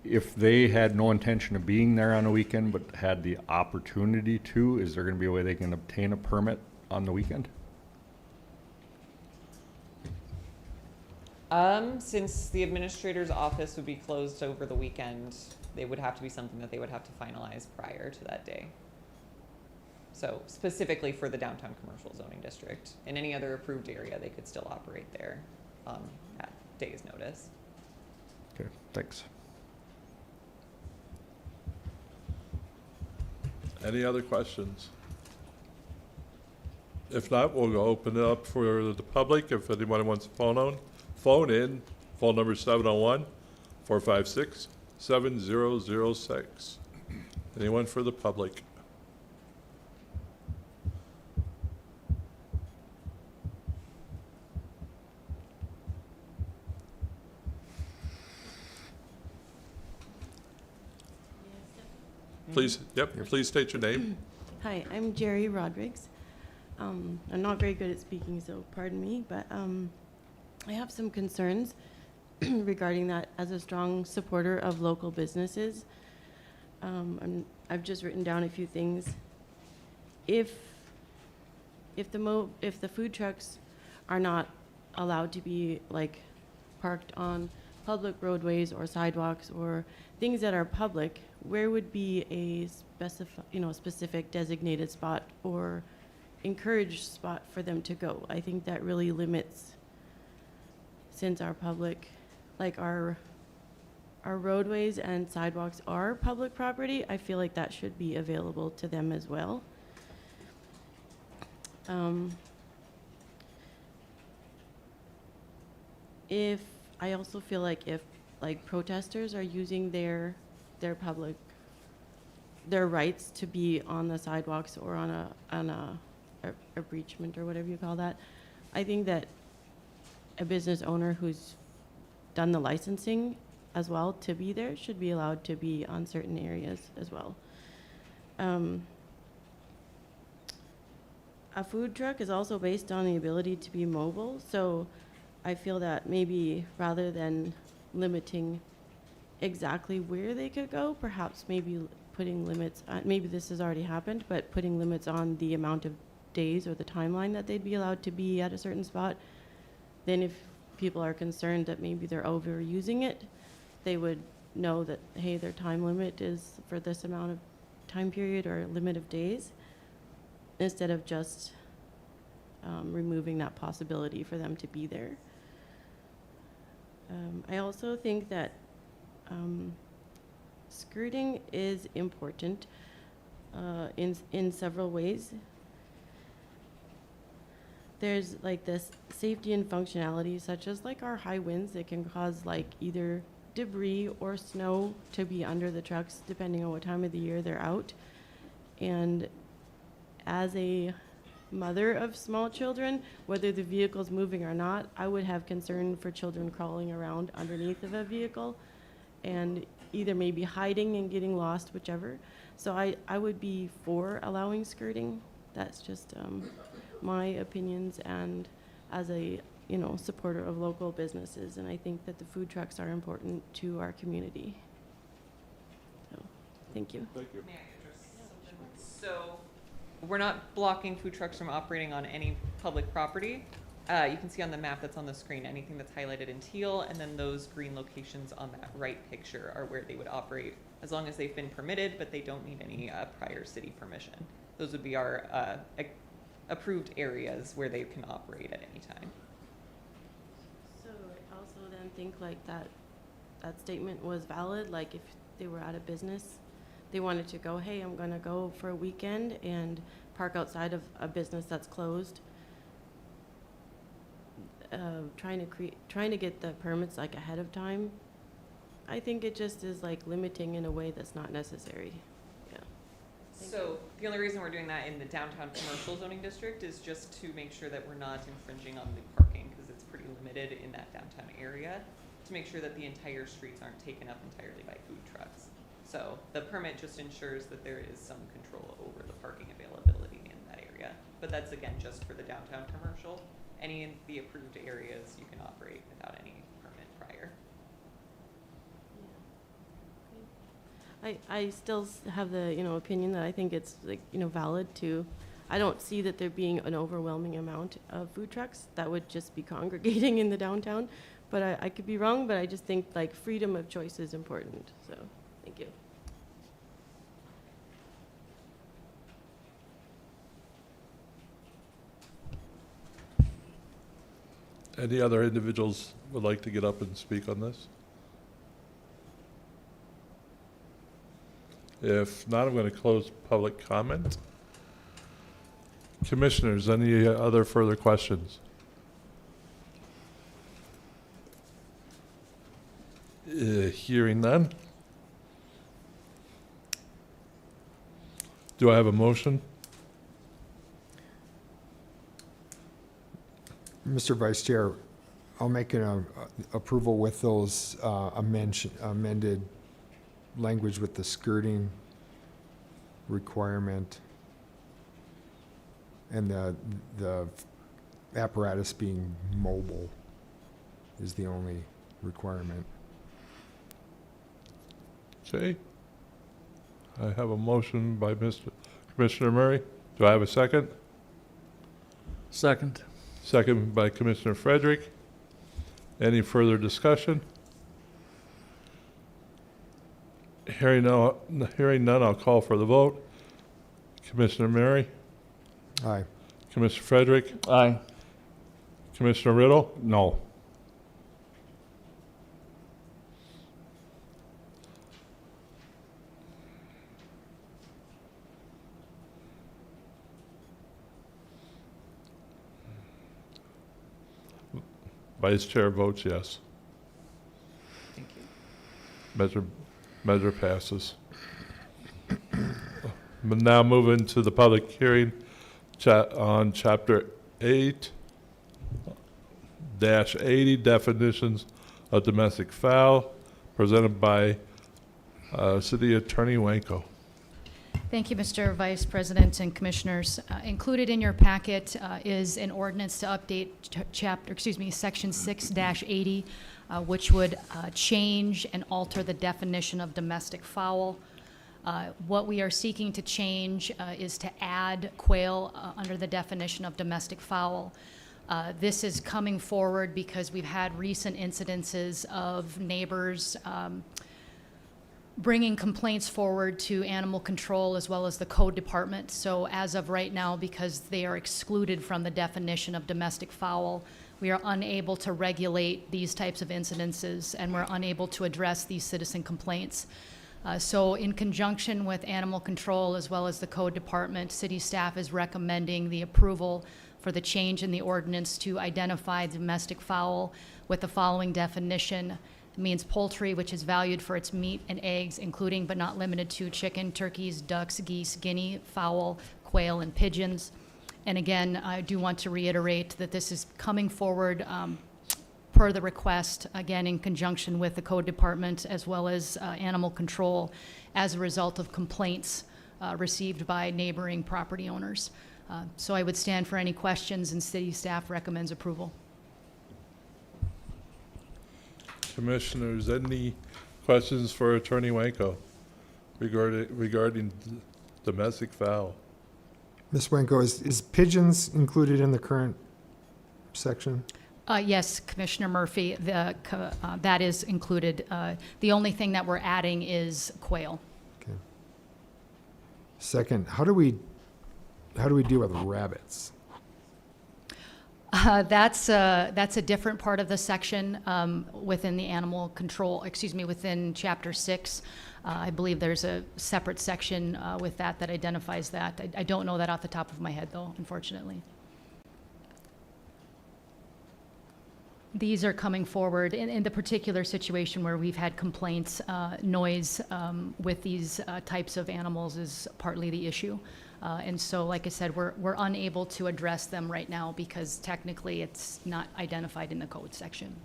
If they had no intention of being there on a weekend but had the opportunity to, is there going to be a way they can obtain a permit on the weekend? Since the administrator's office would be closed over the weekend, they would have to be something that they would have to finalize prior to that day. So specifically for the downtown commercial zoning district. In any other approved area, they could still operate there at day's notice. Okay, thanks. Any other questions? If not, we'll go open it up for the public. If anyone wants to phone in, phone number 701-456-7006. Anyone for the public? Please state your name. Hi, I'm Jerry Rodriguez. I'm not very good at speaking, so pardon me, but I have some concerns regarding that as a strong supporter of local businesses. I've just written down a few things. If the food trucks are not allowed to be like parked on public roadways or sidewalks or things that are public, where would be a specific designated spot or encouraged spot for them to go? I think that really limits, since our public, like our roadways and sidewalks are public property, I feel like that should be available to them as well. I also feel like if protesters are using their rights to be on the sidewalks or on a breachment or whatever you call that, I think that a business owner who's done the licensing as well to be there should be allowed to be on certain areas as well. A food truck is also based on the ability to be mobile, so I feel that maybe rather than limiting exactly where they could go, perhaps maybe putting limits, maybe this has already happened, but putting limits on the amount of days or the timeline that they'd be allowed to be at a certain spot. Then if people are concerned that maybe they're overusing it, they would know that, hey, their time limit is for this amount of time period or limit of days, instead of just removing that possibility for them to be there. I also think that skirting is important in several ways. There's like this safety and functionality, such as like our high winds that can cause like either debris or snow to be under the trucks depending on what time of the year they're out. And as a mother of small children, whether the vehicle's moving or not, I would have concern for children crawling around underneath of a vehicle and either maybe hiding and getting lost, whichever. So I would be for allowing skirting. That's just my opinions, and as a supporter of local businesses, and I think that the food trucks are important to our community. So, thank you. Thank you. May I address something? So, we're not blocking food trucks from operating on any public property. You can see on the map that's on the screen, anything that's highlighted in teal, and then those green locations on that right picture are where they would operate, as long as they've been permitted, but they don't need any prior city permission. Those would be our approved areas where they can operate at any time. So I also then think like that statement was valid, like if they were out of business, they wanted to go, hey, I'm gonna go for a weekend and park outside of a business that's closed. Trying to get the permits like ahead of time, I think it just is like limiting in a way that's not necessary. Yeah. So the only reason we're doing that in the downtown commercial zoning district is just to make sure that we're not infringing on the parking, because it's pretty limited in that downtown area, to make sure that the entire streets aren't taken up entirely by food trucks. So the permit just ensures that there is some control over the parking availability in that area. But that's again just for the downtown commercial. Any of the approved areas you can operate without any permit prior. I still have the opinion that I think it's like valid to. I don't see that there being an overwhelming amount of food trucks that would just be congregating in the downtown, but I could be wrong. But I just think like freedom of choice is important. So thank you. Any other individuals would like to get up and speak on this? If not, I'm going to close public comment. Commissioners, any other further questions? Hearing none. Do I have a motion? Mr. Vice Chair, I'll make an approval with those amended language with the skirting requirement and the apparatus being mobile is the only requirement. Okay. I have a motion by Commissioner Murray. Do I have a second? Second. Second by Commissioner Frederick. Any further discussion? Hearing none, I'll call for the vote. Commissioner Murray, Aye. Commissioner Frederick, Aye. Commissioner Riddle, No. Vice Chair votes yes. Thank you. Measure passes. But now move into the public hearing on Chapter 8-80 definitions of domestic fowl, presented by City Attorney Wanko. Thank you, Mr. Vice President and Commissioners. Included in your packet is an ordinance to update Section 6-80, which would change and alter the definition of domestic fowl. What we are seeking to change is to add quail under the definition of domestic fowl. This is coming forward because we've had recent incidences of neighbors bringing complaints forward to animal control as well as the code department. So as of right now, because they are excluded from the definition of domestic fowl, we are unable to regulate these types of incidences, and we're unable to address these citizen complaints. So in conjunction with animal control as well as the code department, city staff is recommending the approval for the change in the ordinance to identify domestic fowl with the following definition. It means poultry which is valued for its meat and eggs, including but not limited to chicken, turkeys, ducks, geese, guinea, fowl, quail, and pigeons. And again, I do want to reiterate that this is coming forward per the request, again, in conjunction with the code department as well as animal control as a result of complaints received by neighboring property owners. So I would stand for any questions, and city staff recommends approval. Commissioners, any questions for Attorney Wanko regarding domestic fowl? Ms. Wenko, is pigeons included in the current section? Yes, Commissioner Murphy, that is included. The only thing that we're adding is quail. Okay. Second, how do we deal with rabbits? That's a different part of the section within the animal control, within Chapter 6. I believe there's a separate section with that identifies that. I don't know that off the top of my head, though, unfortunately. These are coming forward in the particular situation where we've had complaints. Noise with these types of animals is partly the issue. And so, like I said, we're unable to address them right now because technically it's not identified in the code section.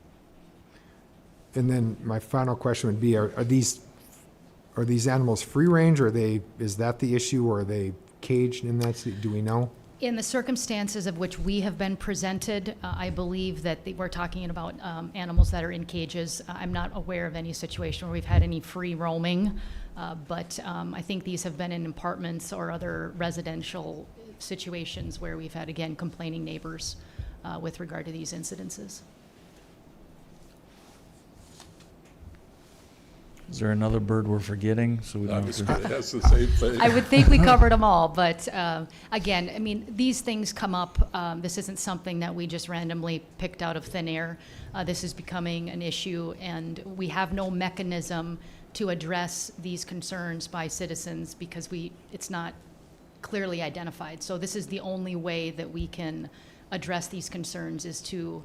And then my final question would be, are these animals free range, or is that the issue, or are they caged in that? Do we know? In the circumstances of which we have been presented, I believe that we're talking about animals that are in cages. I'm not aware of any situation where we've had any free roaming, but I think these have been in apartments or other residential situations where we've had, again, complaining neighbors with regard to these incidences. Is there another bird we're forgetting? So we I don't was have going to. to ask the same thing. I would think we covered them all, but again, I mean, these things come up. This isn't something that we just randomly picked out of thin air. This is becoming an issue, and we have no mechanism to address these concerns by citizens because it's not clearly identified. So this is the only way that we can address these concerns, is to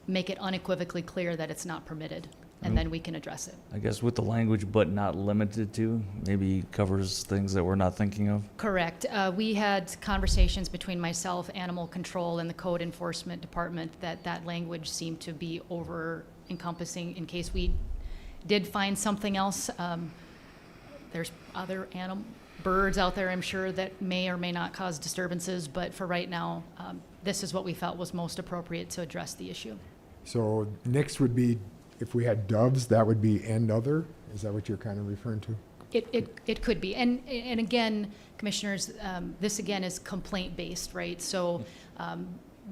make it unequivocally clear that it's not permitted, and then we can address it. I guess with the language, but not limited to, maybe covers things that we're not thinking of. Correct. We had conversations between myself, Animal Control, and the Code Enforcement Department that language seemed to be over-encompassing in case we did find something else. There's other birds out there, I'm sure, that may or may not cause disturbances, but for right now, this is what we felt was most appropriate to address the issue. So next would be, if we had doves, that would be and other? Is that what you're kind of referring to? It could be. And again, Commissioners, this again is complaint-based, right? So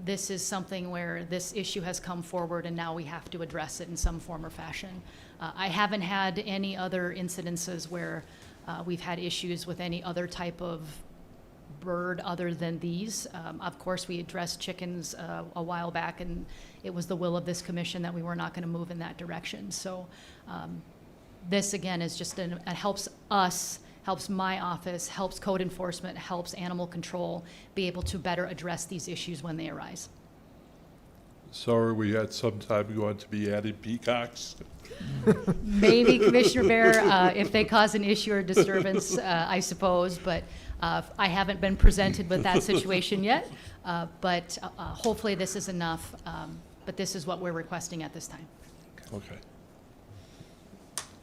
this is something where this issue has come forward and now we have to address it in some form or fashion. I haven't had any other incidences where we've had issues with any other type of bird other than these. Of course, we addressed chickens a while back, and it was the will of this commission that we were not going to move in that direction. So this, again, is just it helps us, helps my office, helps code enforcement, helps animal control be able to better address these issues when they arise. So we had some time going to be adding peacocks. Maybe, Commissioner Bear, if they cause an issue or disturbance, I suppose, but I haven't been presented with that situation yet, but hopefully this is enough, but this is what we're requesting at this time. Okay.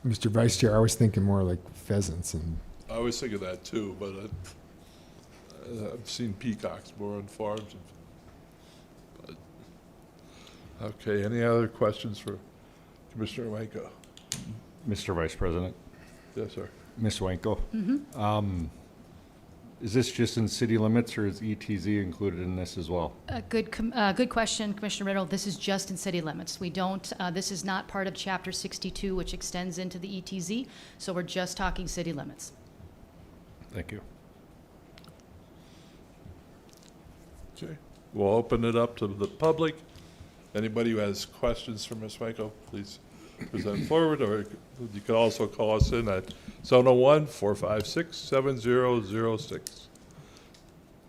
Mr. Vice Chair, I was thinking more like pheasants and. I was thinking that too, but I've seen peacocks more on farms. But, okay, any other questions for Commissioner Wanko? Mr. Vice President, Yes, sir. Ms. Wanko. Is this just in city limits, or is ETZ included in this as well? Good question, Commissioner Riddle. This is just in city limits. We don't, this is not part of Chapter 62, which extends into the ETZ, so we're just talking city limits. Thank you. Okay, we'll open it up to the public. Anybody who has questions for Ms. Wanko, please present forward, or you can also call us in at 701-456-7006. Good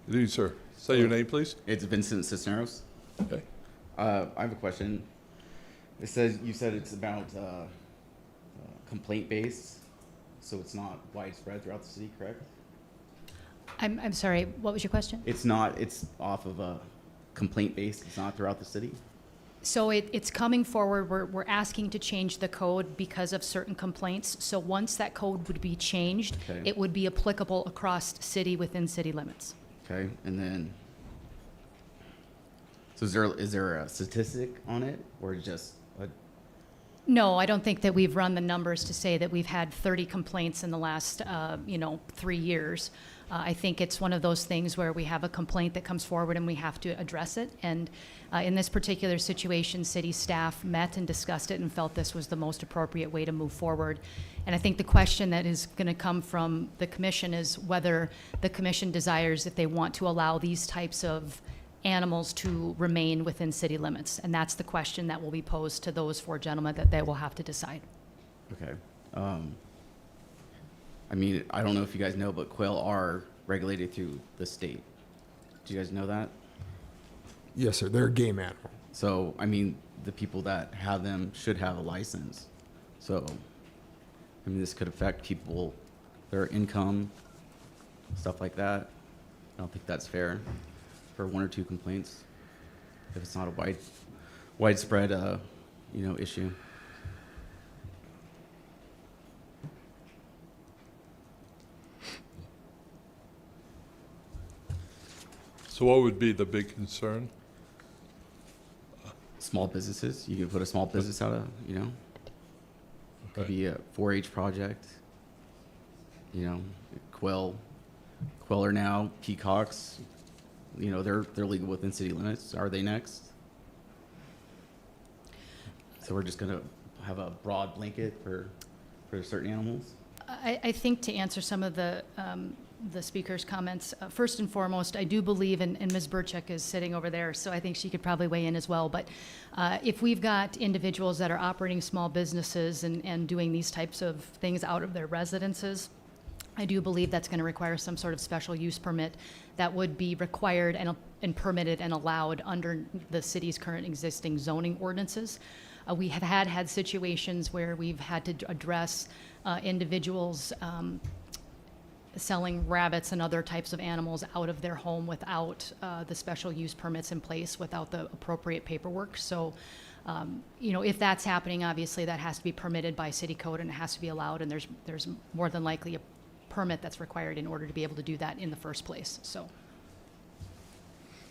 evening, sir. Say your name, please. It's Vincent Cisneros. Okay. I have a question. It says, you said it's about complaint based, so it's not widespread throughout the city, correct? I'm sorry, what was your question? It's not, it's off of a complaint base, it's not throughout the city? So it's coming forward, we're asking to change the code because of certain complaints. So once that code would be changed, Okay. it would be applicable across city, within city limits. Okay, and then, so is there a statistic on it, or just a? No, I don't think that we've run the numbers to say that we've had 30 complaints in the last, 3 years. I think it's one of those things where we have a complaint that comes forward and we have to address it. And in this particular situation, city staff met and discussed it and felt this was the most appropriate way to move forward. And I think the question that is going to come from the commission is whether the commission desires, if they want to allow these types of animals to remain within city limits. And that's the question that will be posed to those 4 gentlemen that they will have to decide. Okay. I mean, I don't know if you guys know, but quail are regulated through the state. Do you guys know that? Yes, sir. They're a game animal. So, I mean, the people that have them should have a license. So, I mean, this could affect people, their income, stuff like that. I don't think that's fair for 1 or 2 complaints, if it's not a widespread, issue. So what would be the big concern? Small businesses, you can put a small business out of, could be a 4-H project, quail are now, peacocks, they're legal within city limits. Are they next? So we're just gonna have a broad blanket for certain animals? I think to answer some of the speaker's comments, first and foremost, I do believe, and Ms. Burchek is sitting over there, so I think she could probably weigh in as well, but if we've got individuals that are operating small businesses and doing these types of things out of their residences, I do believe that's going to require some sort of special use permit that would be required and permitted and allowed under the city's current existing zoning ordinances. We have had situations where we've had to address individuals selling rabbits and other types of animals out of their home without the special use permits in place, without the appropriate paperwork. So, if that's happening, obviously that has to be permitted by city code and it has to be allowed, and there's more than likely a permit that's required in order to be able to do that in the first place. So.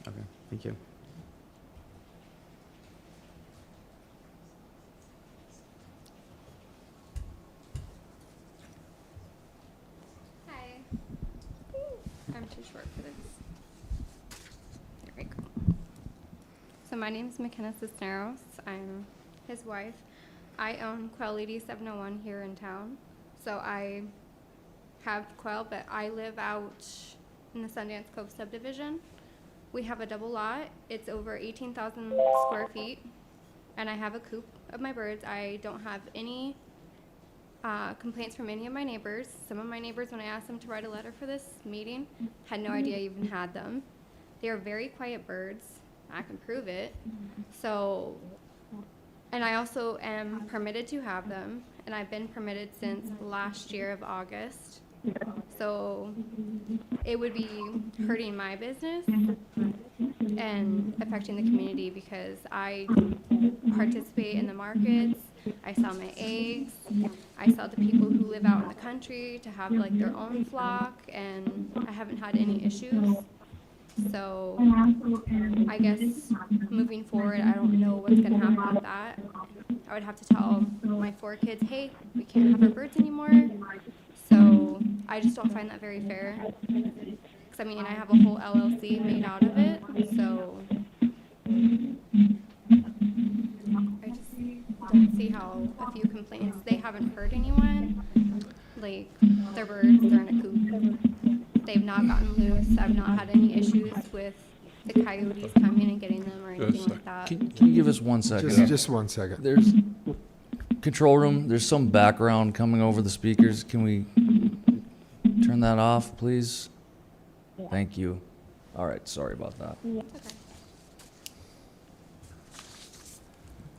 Okay, thank you. Hi. I'm too short for this. There we go. So my name is McKenna Cisneros. I'm his wife. I own Quail Lady 701 here in town. So I have quail, but I live out in the Sundance Cove subdivision. We have a double lot. It's over 18,000 square feet, and I have a coop of my birds. I don't have any complaints from any of my neighbors. Some of my neighbors, when I asked them to write a letter for this meeting, had no idea I even had them. They are very quiet birds. I can prove it. So, and I also am permitted to have them, and I've been permitted since last year of August. So it would be hurting my business and affecting the community because I participate in the markets. I sell my eggs. I sell to people who live out in the country to have like their own flock, and I haven't had any issues. So I guess moving forward, I don't know what's going to happen with that. I would have to tell my 4 kids, hey, we can't have our birds anymore. So I just don't find that very fair. Because, I mean, I have a whole LLC made out of it. So I just don't see how a few complaints, they haven't hurt anyone. Like, their birds, they're in a coop. They've not gotten loose. I've not had any issues with the coyotes coming and getting them or anything like that. Can you give us 1 second? Just 1 second. There's control room. There's some background coming over the speakers. Can we turn that off, please? Thank you. All right. Sorry about that. Okay.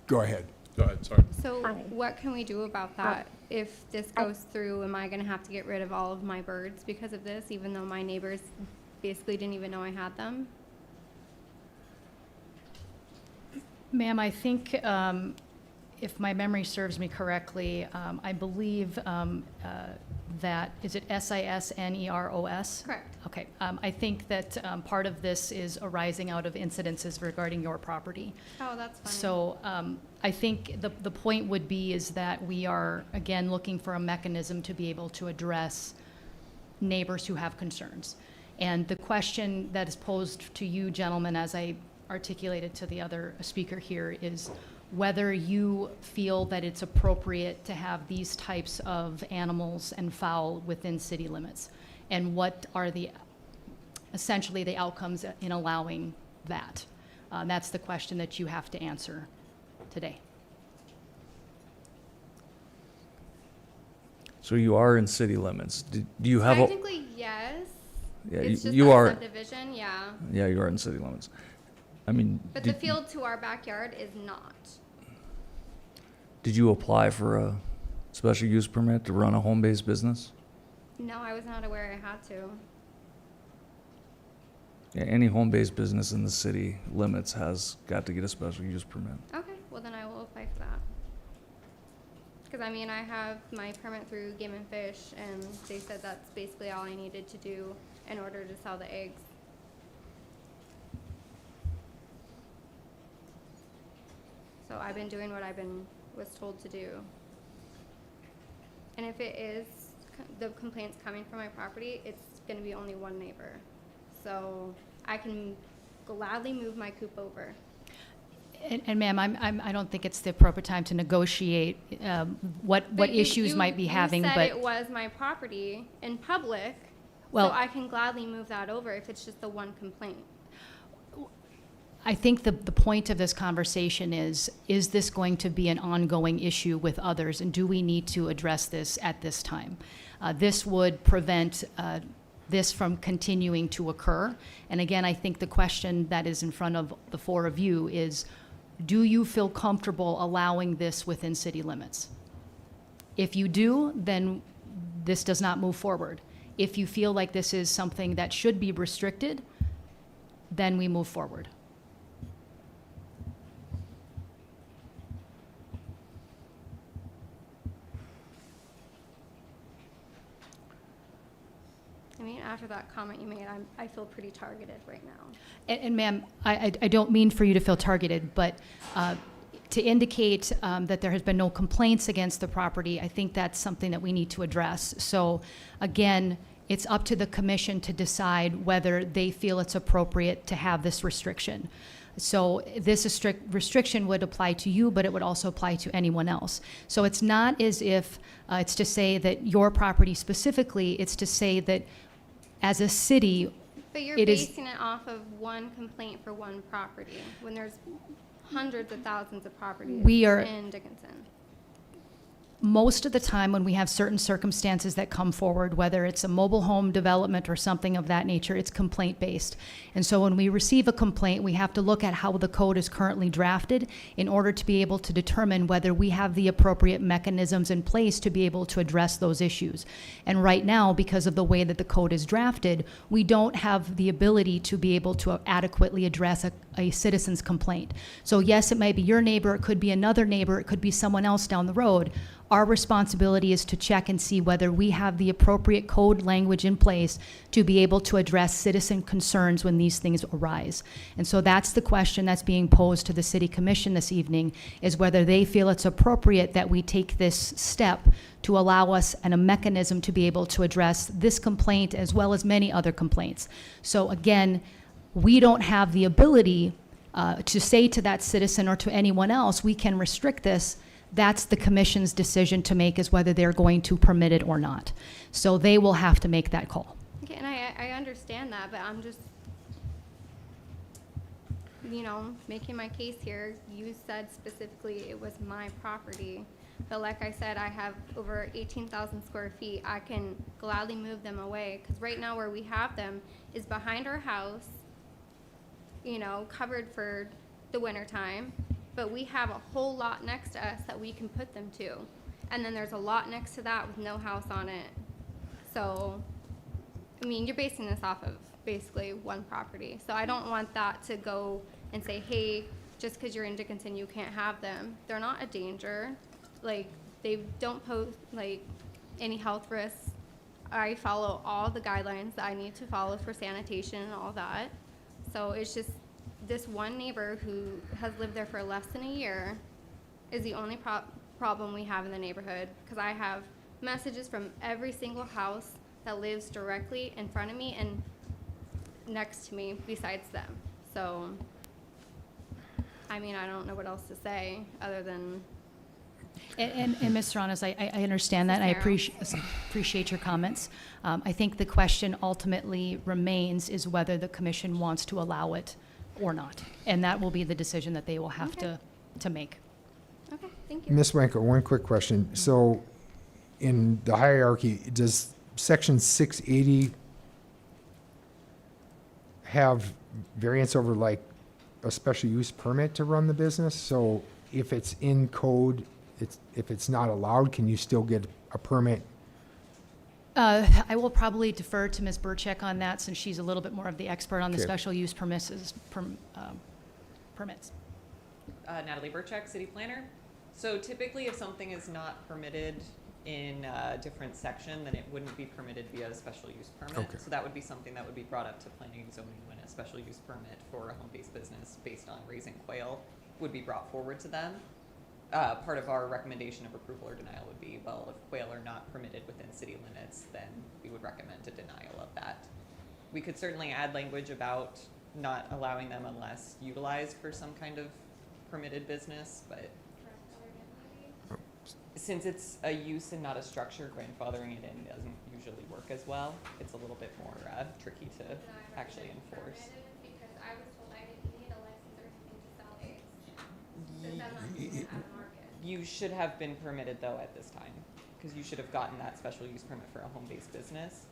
Go ahead. Go ahead, sorry. So what can we do about that? if this goes through, am I gonna have to get rid of all of my birds because of this, even though my neighbors basically didn't even know I had them? Ma'am, I think, if my memory serves me correctly, I believe that, is it SISNEROS? Correct. Okay, I think that part of this is arising out of incidences regarding your property. Oh, that's fine. So I think the point would be is that we are, again, looking for a mechanism to be able to address neighbors who have concerns. And the question that is posed to you, gentlemen, as I articulated to the other speaker here, is whether you feel that it's appropriate to have these types of animals and fowl within city limits, and what are essentially the outcomes in allowing that. That's the question that you have to answer today. So you are in city limits. Do you have a, Technically, yes. yeah, It's just you a are, subdivision, yeah. yeah, you are in city limits. I mean, But the field to our backyard is not. did you apply for a special use permit to run a home-based business? No, I was not aware I had to. Yeah, any home-based business in the city limits has got to get a special use permit. Okay, well then I will apply for that. Because I mean, I have my permit through Game and Fish, and they said that's basically all I needed to do in order to sell the eggs. So I've been doing what was told to do. And if it is, the complaint's coming from my property, it's gonna be only one neighbor. So I can gladly move my coop over. And ma'am, I don't think it's the appropriate time to negotiate what But issues might be having, You said but it was my property in public, Well- so I can gladly move that over if it's just the one complaint. I think the point of this conversation is this going to be an ongoing issue with others, and do we need to address this at this time? This would prevent this from continuing to occur. And again, I think the question that is in front of the four of you is, do you feel comfortable allowing this within city limits? If you do, then this does not move forward. If you feel like this is something that should be restricted, then we move forward. I mean, after that comment you made, I feel pretty targeted right now. And ma'am, I don't mean for you to feel targeted, but to indicate that there has been no complaints against the property, I think that's something that we need to address. So again, it's up to the commission to decide whether they feel it's appropriate to have this restriction. So this restriction would apply to you, but it would also apply to anyone else. So it's not as if it's to say that your property specifically, it's to say that as a city, But you're it is, basing it off of one complaint for one property, when there's hundreds of thousands of properties We are- in Dickinson. most of the time when we have certain circumstances that come forward, whether it's a mobile home development or something of that nature, it's complaint-based. And so when we receive a complaint, we have to look at how the code is currently drafted in order to be able to determine whether we have the appropriate mechanisms in place to be able to address those issues. And right now, because of the way that the code is drafted, we don't have the ability to be able to adequately address a citizen's complaint. So yes, it might be your neighbor, it could be another neighbor, it could be someone else down the road. Our responsibility is to check and see whether we have the appropriate code language in place to be able to address citizen concerns when these things arise. And so that's the question that's being posed to the City Commission this evening, is whether they feel it's appropriate that we take this step to allow us a mechanism to be able to address this complaint as well as many other complaints. So again, we don't have the ability to say to that citizen or to anyone else, we can restrict this. That's the commission's decision to make, is whether they're going to permit it or not. So they will have to make that call. Okay, and I understand that, but I'm just, making my case here. You said specifically it was my property. But like I said, I have over 18,000 square feet. I can gladly move them away, because right now where we have them is behind our house, covered for the winter time. But we have a whole lot next to us that we can put them to. and then there's a lot next to that with no house on it. So, I mean, you're basing this off of basically one property. So I don't want that to go and say, hey, just because you're in Dickinson, you can't have them. They're not a danger. Like, they don't pose, like, any health risks. I follow all the guidelines that I need to follow for sanitation and all that. So it's just this one neighbor who has lived there for less than a year is the only problem we have in the neighborhood, because I have messages from every single house that lives directly in front of me and next to me besides them. So, I mean, I don't know what else to say other than, And Ms. Serranos, I understand that, and I appreciate your comments. I think the question ultimately remains is whether the commission wants to allow it or not. And that will be the decision that they will have to make. okay, thank you. Ms. Wanko, one quick question. So in the hierarchy, does section 680 have variance over like a special use permit to run the business? So if it's in code, if it's not allowed, can you still get a permit? I will probably defer to Ms. Burchek on that, since she's a little bit more of the expert on the Okay. special use permits. Natalie Burchak, city planner. So typically, if something is not permitted in a different section, then it wouldn't be permitted via a special use permit. Okay. So that would be something that would be brought up to planning and zoning when a special use permit for a home-based business based on raising quail would be brought forward to them. Part of our recommendation of approval or denial would be, well, if quail are not permitted within city limits, then we would recommend a denial of that. We could certainly add language about not allowing them unless utilized for some kind of permitted business, but since it's a use and not a structure, grandfathering it in doesn't usually work as well. It's a little bit more tricky to actually enforce. Because I was told I didn't need a license or anything to sell eggs, since I'm not using it at a market. You should have been permitted though at this time, because you should have gotten that special use permit for a home-based business.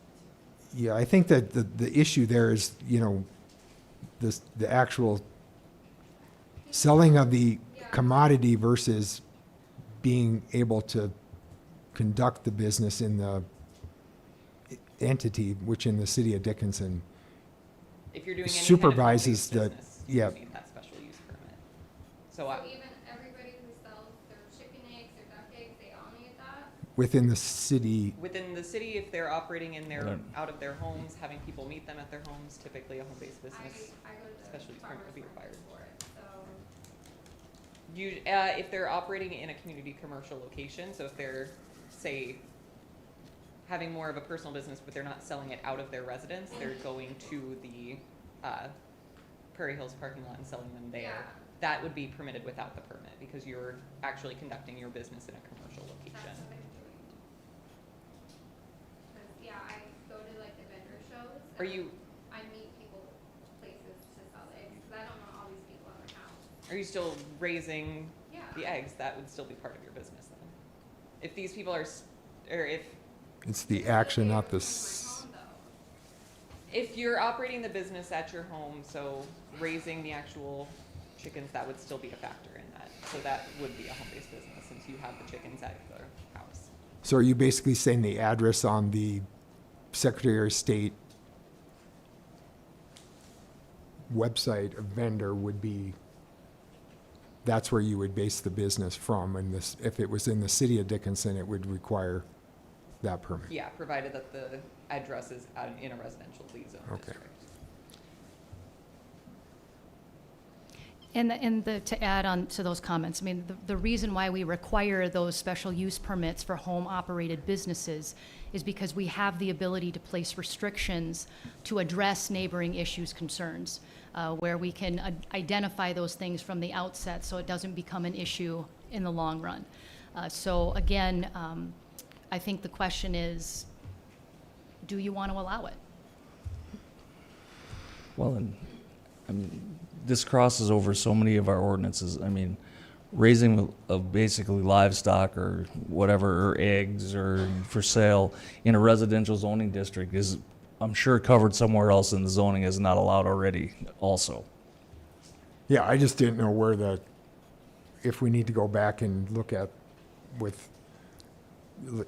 Yeah, I think that the issue there is, you know, the actual selling of the commodity versus being able to conduct the business in the entity, which in the city of Dickinson If you're doing any supervises kind of the, home-based business, yeah, you need that special use permit. So So I, even everybody who sells their chicken eggs, their duck eggs, they all need that? within the city. within the city, if they're operating in their, Right. out of their homes, having people meet them at their homes, typically a home-based business. I go to the Special use permit farmer's would be market required. for it, so. You, if they're operating in a community commercial location, so if they're, say, having more of a personal business, but they're not selling it out of their residence, they're going to the, Prairie Hills parking lot and selling them there. Yeah. That would be permitted without the permit, because you're actually conducting your business in a commercial location. That's what I'm doing. 'Cause, yeah, I go to like the vendor shows. Are and you, I meet people, places to sell the eggs, 'cause I don't know all these people in my house. are you still raising Yeah. the eggs? That would still be part of your business then. If these people are, or if It's the action, not the, Home though. If you're operating the business at your home, so raising the actual chickens, that would still be a factor in that. So that would be a home-based business since you have the chickens at your house. so are you basically saying the address on the Secretary of State website of vendor would be, that's where you would base the business from, and this, if it was in the city of Dickinson, it would require that permit? Yeah, provided that the address is in a residential Z zone Okay. district. To add on to those comments, I mean, the reason why we require those special use permits for home-operated businesses is because we have the ability to place restrictions to address neighboring issues, concerns, where we can identify those things from the outset so it doesn't become an issue in the long run. So again, I think the question is, do you want to allow it? Well, and, I mean, this crosses over so many of our ordinances. I mean, raising of basically livestock or whatever, or eggs or for sale in a residential zoning district is, I'm sure, covered somewhere else in the zoning is not allowed already also. Yeah, I just didn't know where the, if we need to go back and look at with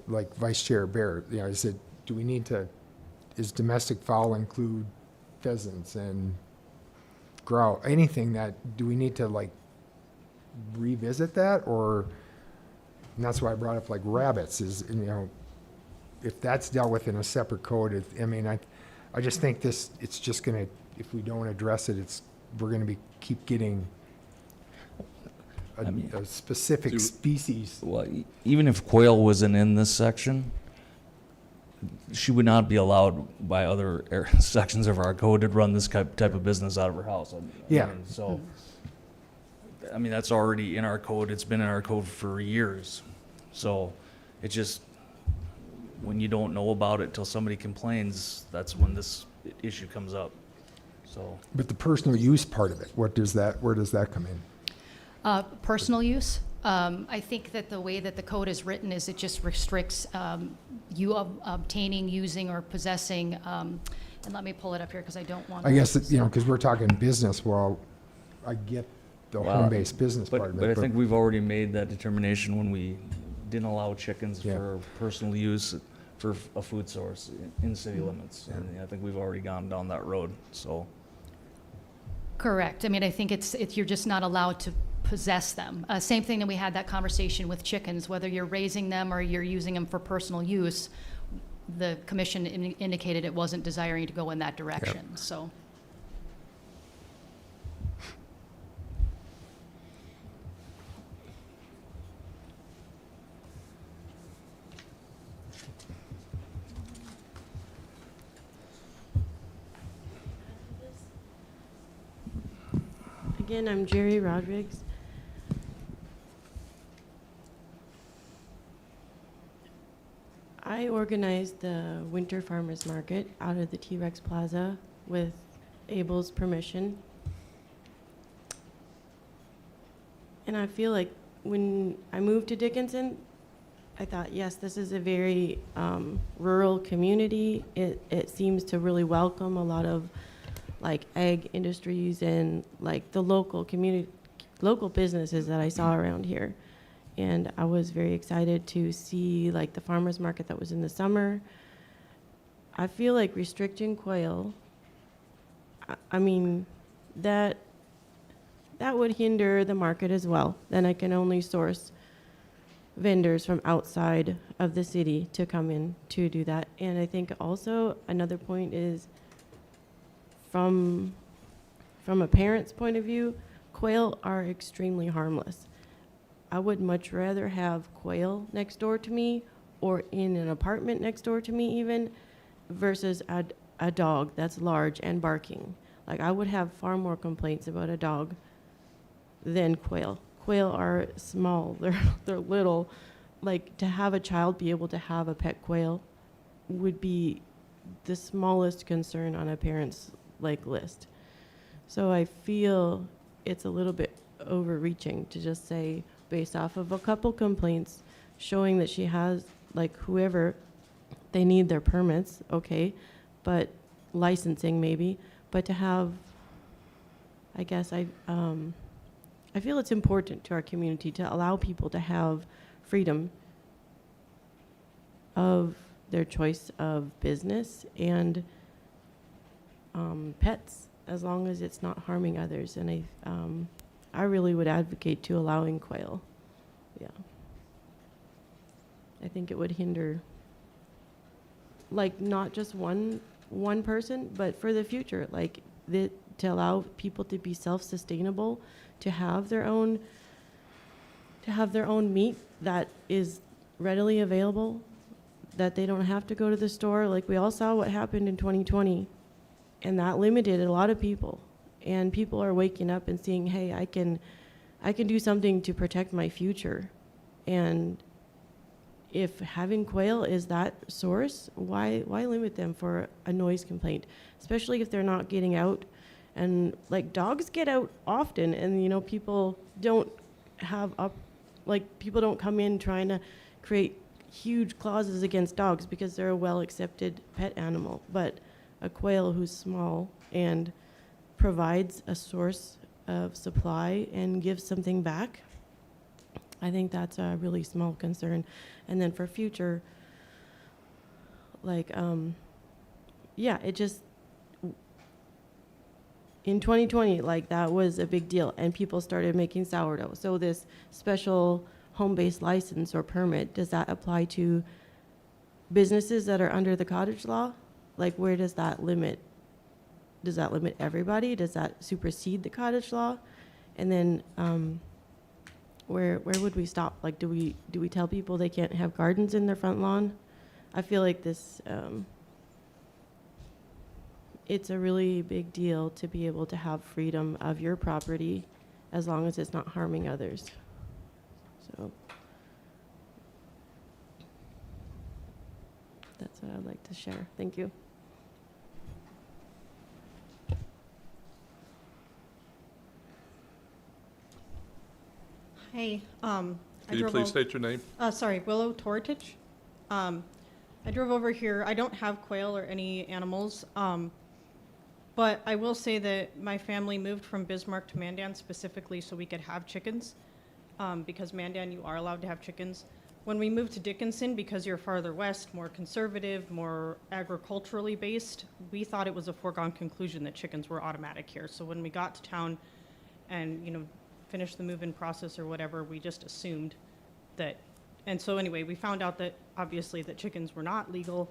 like Vice Chair Bear, you know, is it, do we need to, is domestic fowl include pheasants and growl, anything that, do we need to like revisit that, or, and that's why I brought up like rabbits, is, you know, if that's dealt with in a separate code, I mean, I just think this, it's just gonna, if we don't address it, we're gonna keep getting I mean- a specific Do- species. Well, even if quail wasn't in this section, she would not be allowed by other sections of our code to run this type of business out of her house. Yeah. mean, So, I mean, that's already in our code. It's been in our code for years. So it just, when you don't know about it till somebody complains, that's when this issue comes up. So, But the personal use part of it, where does that come in? Personal use, I think that the way that the code is written is it just restricts you obtaining, using, or possessing, and let me pull it up here because I don't want to. I guess, you know, because we're talking business, well, I get the Well, home-based business part of it. but I think we've already made that determination when we didn't allow chickens Yeah. for personal use for a food source in city limits. And I think we've already gone down that road, so. Correct. I mean, I think it's you're just not allowed to possess them. Same thing that we had that conversation with chickens, whether you're raising them or you're using them for personal use, the commission indicated it wasn't desiring to go in that direction, so. Again, I'm Jerry Rodriguez. I organized the Winter Farmers Market out of the T-Rex Plaza with Abel's permission. And I feel like when I moved to Dickinson, I thought, yes, this is a very rural community. It seems to really welcome a lot of like ag industries and like the local community, local businesses that I saw around here. And I was very excited to see like the farmer's market that was in the summer. I feel like restricting quail, I mean, that would hinder the market as well. Then I can only source vendors from outside of the city to come in to do that. And I think also another point is from a parent's point of view, quail are extremely harmless. I would much rather have quail next door to me or in an apartment next door to me even versus a dog that's large and barking. Like I would have far more complaints about a dog than quail. Quail are small, they're little. Like to have a child be able to have a pet quail would be the smallest concern on a parent's like list. So I feel it's a little bit overreaching to just say based off of a couple complaints showing that she has like whoever they need their permits, okay, but licensing maybe, but to have, I guess I feel it's important to our community to allow people to have freedom of their choice of business and pets, as long as it's not harming others. And I really would advocate to allowing quail. Yeah. I think it would hinder, like, not just one person, but for the future, like, to allow people to be self-sustainable, to have their own meat that is readily available, that they don't have to go to the store. Like, we all saw what happened in 2020, and that limited a lot of people. And people are waking up and seeing, hey, I can do something to protect my future. And if having quail is that source, why limit them for a noise complaint? Especially if they're not getting out. And like dogs get out often, and you know, people don't people don't come in trying to create huge clauses against dogs because they're a well accepted pet animal. But a quail who's small and provides a source of supply and gives something back, I think that's a really small concern. And then for future, like, yeah, it just, in 2020, like, that was a big deal, and people started making sourdough. So this special home-based license or permit, does that apply to businesses that are under the cottage law? Like, where does that limit? Does that limit everybody? Does that supersede the cottage law? And then, where would we stop? Like, do we tell people they can't have gardens in their front lawn? I feel like this, it's a really big deal to be able to have freedom of your property as long as it's not harming others. So that's what I'd like to share. Thank you. Hey, Can you please state your name? sorry, Willow Toritich. I drove over here. I don't have quail or any animals, but I will say that my family moved from Bismarck to Mandan specifically so we could have chickens, because Mandan, you are allowed to have chickens. When we moved to Dickinson, because you're farther west, more conservative, more agriculturally based, we thought it was a foregone conclusion that chickens were automatic here. So when we got to town and, you know, finished the move-in process or whatever, we just assumed that. And so anyway, we found out that obviously that chickens were not legal.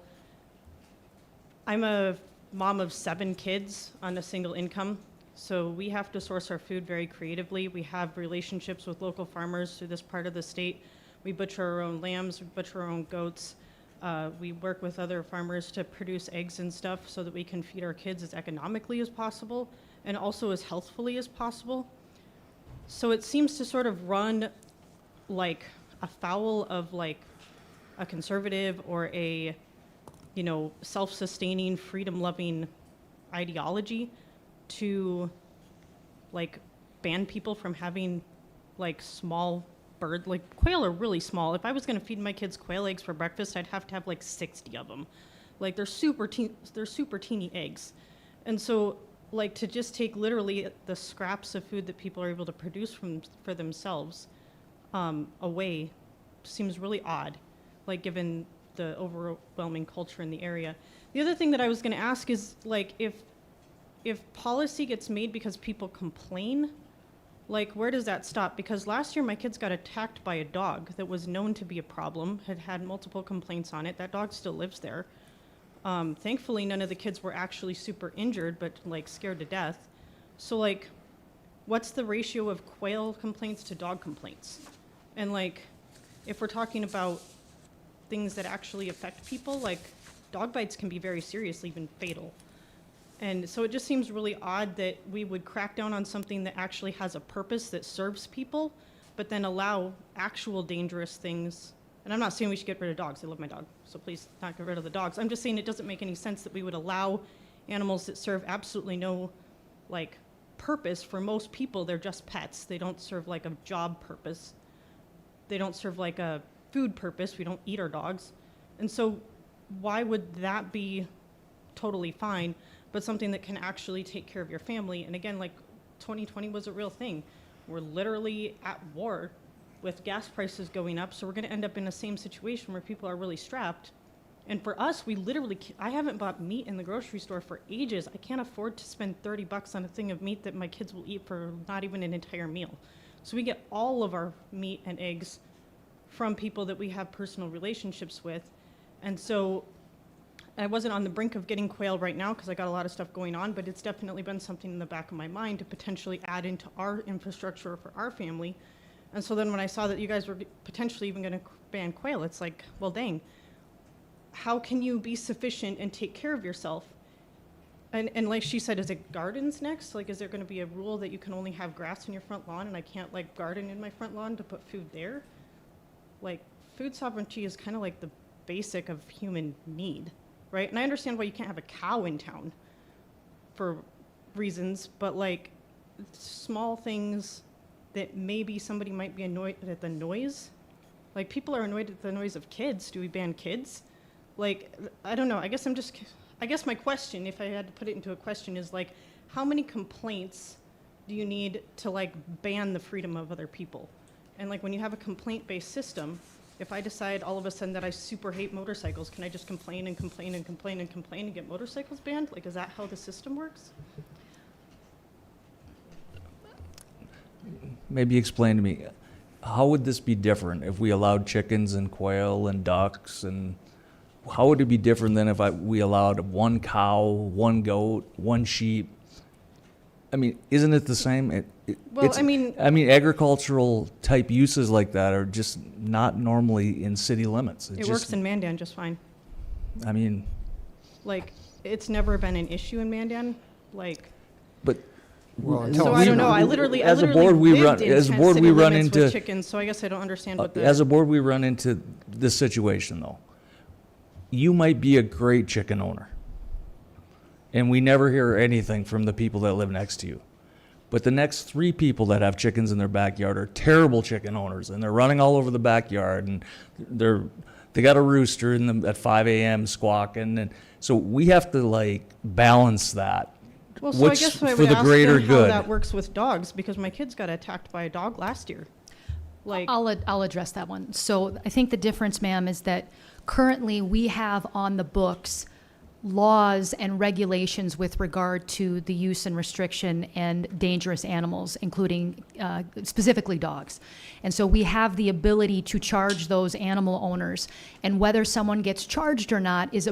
I'm a mom of 7 kids on a single income, so we have to source our food very creatively. We have relationships with local farmers through this part of the state. We butcher our own lambs, we butcher our own goats. We work with other farmers to produce eggs and stuff so that we can feed our kids as economically as possible and also as healthfully as possible. So it seems to sort of run like afoul of like a conservative or a, you know, self-sustaining, freedom-loving ideology to like ban people from having like small bird, like quail are really small. If I was going to feed my kids quail eggs for breakfast, I'd have to have like 60 of them. Like they're super teeny eggs. And so like to just take literally the scraps of food that people are able to produce for themselves away seems really odd, like given the overwhelming culture in the area. The other thing that I was going to ask is like if policy gets made because people complain, like where does that stop? Because last year my kids got attacked by a dog that was known to be a problem, had multiple complaints on it. That dog still lives there. Thankfully, none of the kids were actually super injured, but like scared to death. So like, what's the ratio of quail complaints to dog complaints? And like, if we're talking about things that actually affect people, like dog bites can be very serious, even fatal. And so it just seems really odd that we would crack down on something that actually has a purpose that serves people, but then allow actual dangerous things. And I'm not saying we should get rid of dogs. I love my dog, so please not get rid of the dogs. I'm just saying it doesn't make any sense that we would allow animals that serve absolutely no like purpose for most people. They're just pets. They don't serve like a job purpose. They don't serve like a food purpose. We don't eat our dogs. And so why would that be totally fine, but something that can actually take care of your family? And again, like 2020 was a real thing. We're literally at war with gas prices going up, so we're going to end up in the same situation where people are really strapped. And for us, we literally, I haven't bought meat in the grocery store for ages. I can't afford to spend $30 on a thing of meat that my kids will eat for not even an entire meal. So we get all of our meat and eggs from people that we have personal relationships with. And so I wasn't on the brink of getting quail right now because I got a lot of stuff going on, but it's definitely been something in the back of my mind to potentially add into our infrastructure for our family. And so then when I saw that you guys were potentially even going to ban quail, it's like, well, dang, how can you be sufficient and take care of yourself? And like she said, is it gardens next? Like, is there going to be a rule that you can only have grass in your front lawn and I can't like garden in my front lawn to put food there? Like, food sovereignty is kind of like the basic of human need, right? And I understand why you can't have a cow in town for reasons, but like small things that maybe somebody might be annoyed at the noise. Like people are annoyed at the noise of kids. Do we ban kids? Like, I don't know. I guess my question, if I had to put it into a question, is like, how many complaints do you need to like ban the freedom of other people? And like when you have a complaint-based system, if I decide all of a sudden that I super hate motorcycles, can I just complain and complain and complain and complain and get motorcycles banned? Like, is that how the system works? Maybe explain to me, how would this be different if we allowed chickens and quail and ducks, and how would it be different than if we allowed one cow, one goat, one sheep? I mean, isn't it the same? Well, It's- I mean- agricultural type uses like that are just not normally in city limits. It works in Mandan just fine. I mean, Like, it's never been an issue in Mandan, like, but Well, until so I don't know, I literally as a board, we lived run, in as a tent board, city we run limits with into, chickens, so I guess I don't understand what the. as a board, we run into this situation though. You might be a great chicken owner, and we never hear anything from the people that live next to you. But the next 3 people that have chickens in their backyard are terrible chicken owners, and they're running all over the backyard, and they got a rooster in them at 5 a.m. squawking, and so we have to like balance that. Well, so I What's guess I for would the ask greater them how good. that works with dogs, because my kids got attacked by a dog last year. Like, I'll address that one. So I think the difference, ma'am, is that currently we have on the books laws and regulations with regard to the use and restriction and dangerous animals, including specifically dogs. And so we have the ability to charge those animal owners. And whether someone gets charged or not is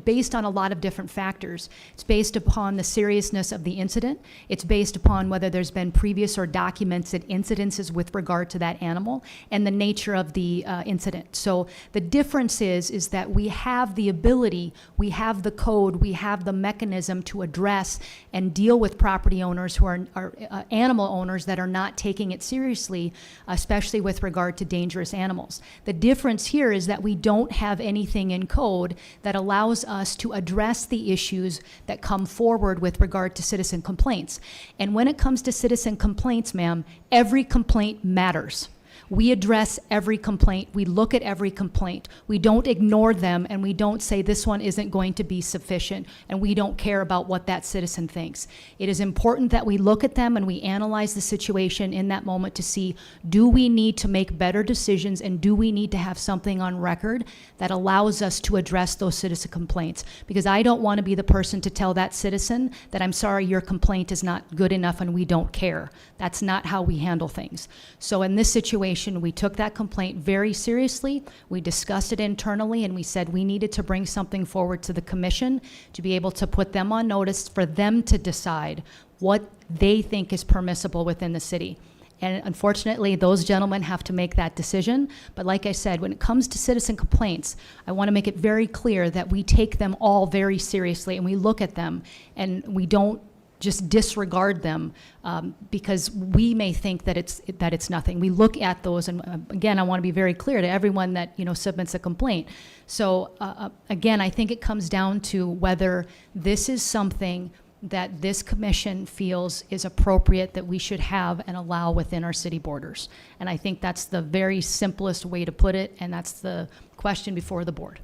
based on a lot of different factors. It's based upon the seriousness of the incident. It's based upon whether there's been previous or documented incidences with regard to that animal and the nature of the incident. So the difference is that we have the ability, we have the code, we have the mechanism to address and deal with property owners who are animal owners that are not taking it seriously, especially with regard to dangerous animals. The difference here is that we don't have anything in code that allows us to address the issues that come forward with regard to citizen complaints. And when it comes to citizen complaints, ma'am, every complaint matters. We address every complaint. We look at every complaint. We don't ignore them, and we don't say this one isn't going to be sufficient, and we don't care about what that citizen thinks. It is important that we look at them and we analyze the situation in that moment to see, do we need to make better decisions, and do we need to have something on record that allows us to address those citizen complaints? Because I don't want to be the person to tell that citizen that, I'm sorry, your complaint is not good enough and we don't care. That's not how we handle things. So in this situation, we took that complaint very seriously. We discussed it internally, and we said we needed to bring something forward to the commission to be able to put them on notice for them to decide what they think is permissible within the city. And unfortunately, those gentlemen have to make that decision. But like I said, when it comes to citizen complaints, I want to make it very clear that we take them all very seriously, and we look at them, and we don't just disregard them because we may think that it's nothing. We look at those, and again, I want to be very clear to everyone that submits a complaint. So again, I think it comes down to whether this is something that this commission feels is appropriate that we should have and allow within our city borders. And I think that's the very simplest way to put it, and that's the question before the board.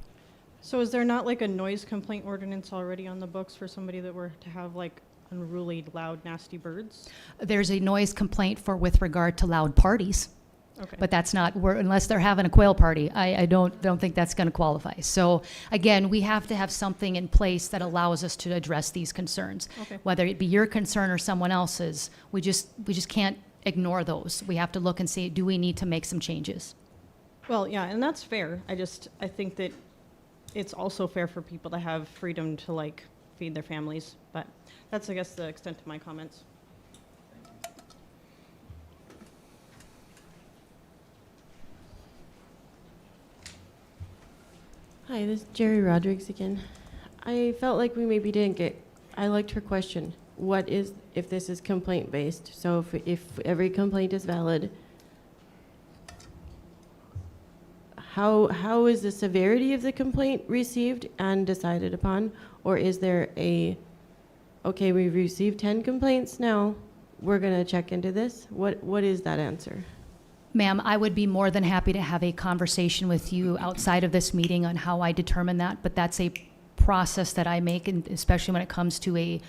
so is there not like a noise complaint ordinance already on the books for somebody that were to have like unruly, loud, nasty birds? There's a noise complaint with regard to loud parties. Okay. But that's not, unless they're having a quail party, I don't think that's going to qualify. So again, we have to have something in place that allows us to address these concerns. Okay. Whether it be your concern or someone else's, we just can't ignore those. We have to look and see, do we need to make some changes? Well, yeah, and that's fair. I think that it's also fair for people to have freedom to like feed their families, but that's, I guess, the extent of my comments. Hi, this is Jerry Rodriguez again. I felt like we maybe didn't get, I liked her question. What is, if this is complaint based? So if every complaint is valid, how is the severity of the complaint received and decided upon? Or is there okay, we've received 10 complaints now, we're gonna check into this? What is that answer? Ma'am, I would be more than happy to have a conversation with you outside of this meeting on how I determine that, but that's a process that I make, and especially when it comes to a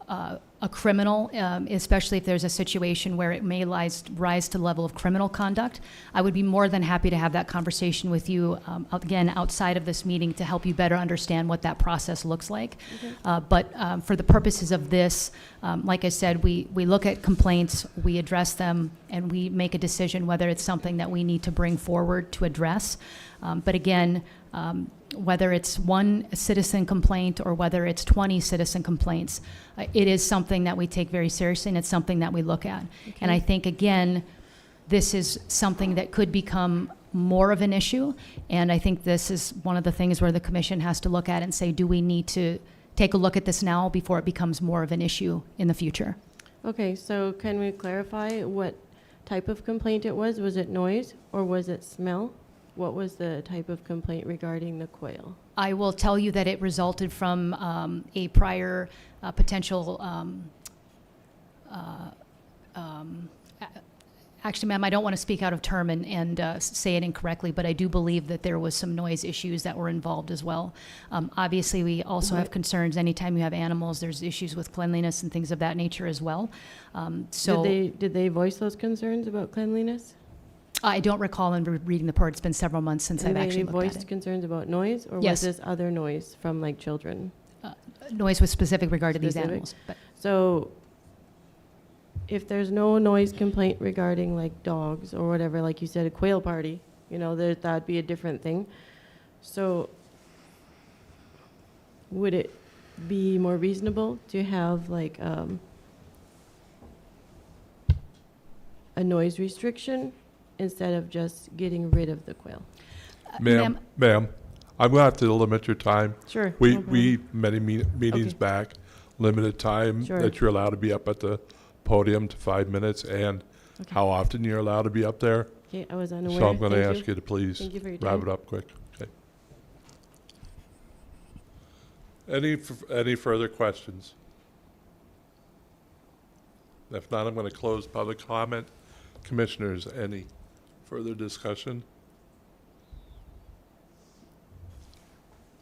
a criminal, especially if there's a situation where it may rise to the level of criminal conduct, I would be more than happy to have that conversation with you, again, outside of this meeting to help you better understand what that process looks like. But for the purposes of this, like I said, we look at complaints, we address them, and we make a decision whether it's something that we need to bring forward to address. But again, whether it's one citizen complaint or whether it's 20 citizen complaints, it is something that we take very seriously, and it's something that we look at. And I think, again, this is something that could become more of an issue, and I think this is one of the things where the commission has to look at and say, do we need to take a look at this now before it becomes more of an issue in the future? Okay, so can we clarify what type of complaint it was? Was it noise or was it smell? What was the type of complaint regarding the quail? I will tell you that it resulted from a prior potential, actually, ma'am, I don't want to speak out of term and say it incorrectly, but I do believe that there was some noise issues that were involved as well. Obviously, we also have concerns anytime you have animals, there's issues with cleanliness and things of that nature as well. Did they voice those concerns about cleanliness? I don't recall in reading the report. It's been several months since I've actually They looked at voiced it. concerns about noise, or Yes. was this other noise from like children? Noise was specific regard to these Specific? animals. But So if there's no noise complaint regarding like dogs or whatever, like you said, a quail party, you know, that'd be a different thing. So would it be more reasonable to have like a noise restriction instead of just getting rid of the quail? Ma'am, I'm going to have to limit your time. Sure. We, no problem. we, many meetings Okay. back, limited time Sure. that you're allowed to be up at the podium to 5 minutes, and Okay. how often you're allowed to be up there. Okay, I was unaware. So I'm going to Thank ask you to please Thank you for your wrap time. it up quick. Okay. Any further questions? If not, I'm going to close public comment. Commissioners, any further discussion?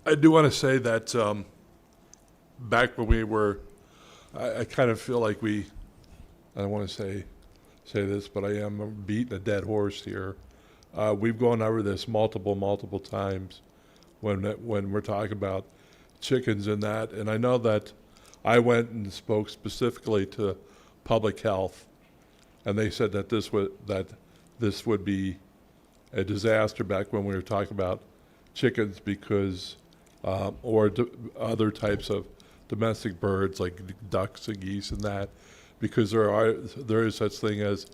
I do want to say that back when we were, I kind of feel like I don't want to say this, but I am beating a dead horse here. We've gone over this multiple times when we're talking about chickens and that, and I know that I went and spoke specifically to public health, and they said that this would be a disaster back when we were talking about chickens because other types of domestic birds like ducks and geese and that, because there is such thing as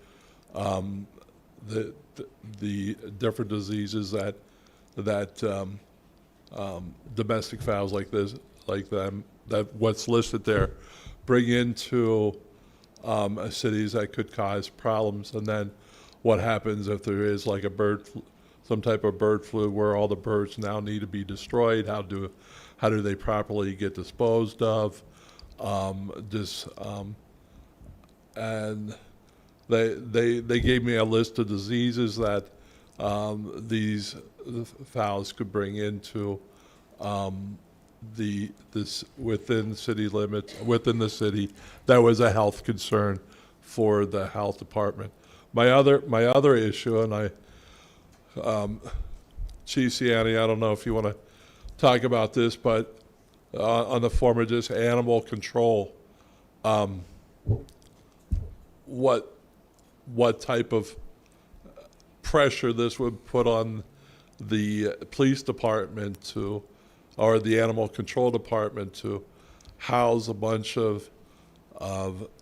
the different diseases that domestic fowls like that what's listed there bring into cities that could cause problems. And then what happens if there is like some type of bird flu where all the birds now need to be destroyed? How do they properly get disposed of? And they gave me a list of diseases that these fowls could bring into this within city limits, within the city. That was a health concern for the health department. My other issue, and Chief Ciani, I don't know if you want to talk about this, but on the form of just animal control, what type of pressure this would put on the police department or the animal control department to house a bunch of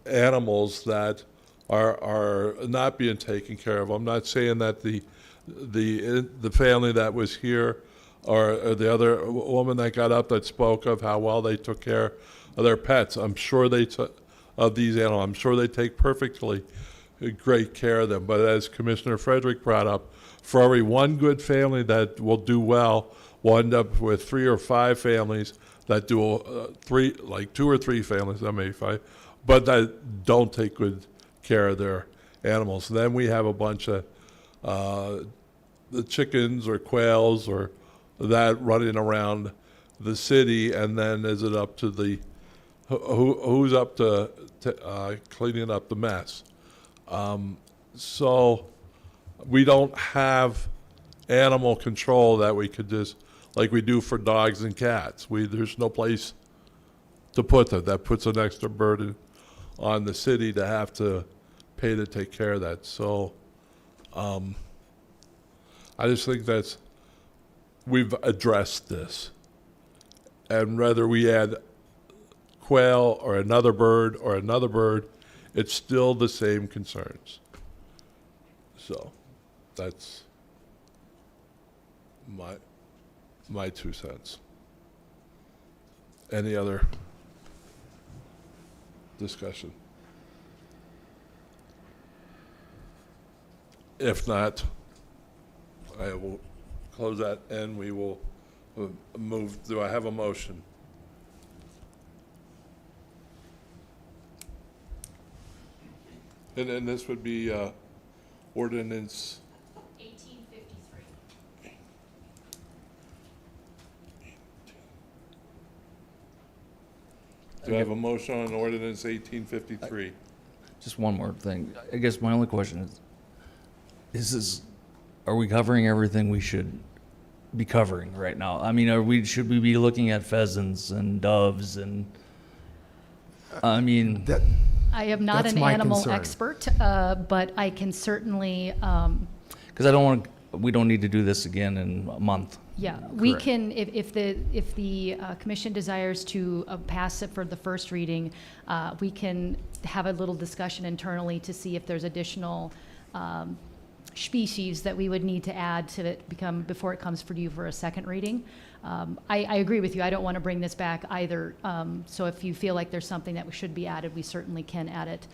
animals that are not being taken care of. I'm not saying that the family that was here or the other woman that got up that spoke of how well they took care of their pets. I'm sure of these animals. I'm sure they take perfectly great care of them. But as Commissioner Frederick brought up, for every one good family that will do well, we'll end up with 3 or 5 families that do 2 or 3 families, that may be 5, but that don't take good care of their animals. Then we have a bunch of the chickens or quails or that running around the city, and then is it up to the who's up to cleaning up the mess? So we don't have animal control that we could just, like we do for dogs and cats. There's no place to put them. That puts an extra burden on the city to have to pay to take care of that. So I just think we've addressed this. And whether we add quail or another bird, it's still the same concerns. So that's my 2 cents. Any other discussion? If not, I will close that and we will move. Do I have a motion? And then this would be ordinance 1853. Do I have a motion on ordinance 1853? Just one more thing. I guess my only question is are we covering everything we should be covering right now? I mean, should we be looking at pheasants and doves and, I mean. I am not That's an my animal concern. expert, but I can certainly, Because we don't need to do this again in a month. yeah, we Correct. can, if the commission desires to pass it for the first reading, we can have a little discussion internally to see if there's additional species that we would need to add to it before it comes for you for a second reading. I agree with you. I don't want to bring this back either. So if you feel like there's something that should be added, we certainly can add it,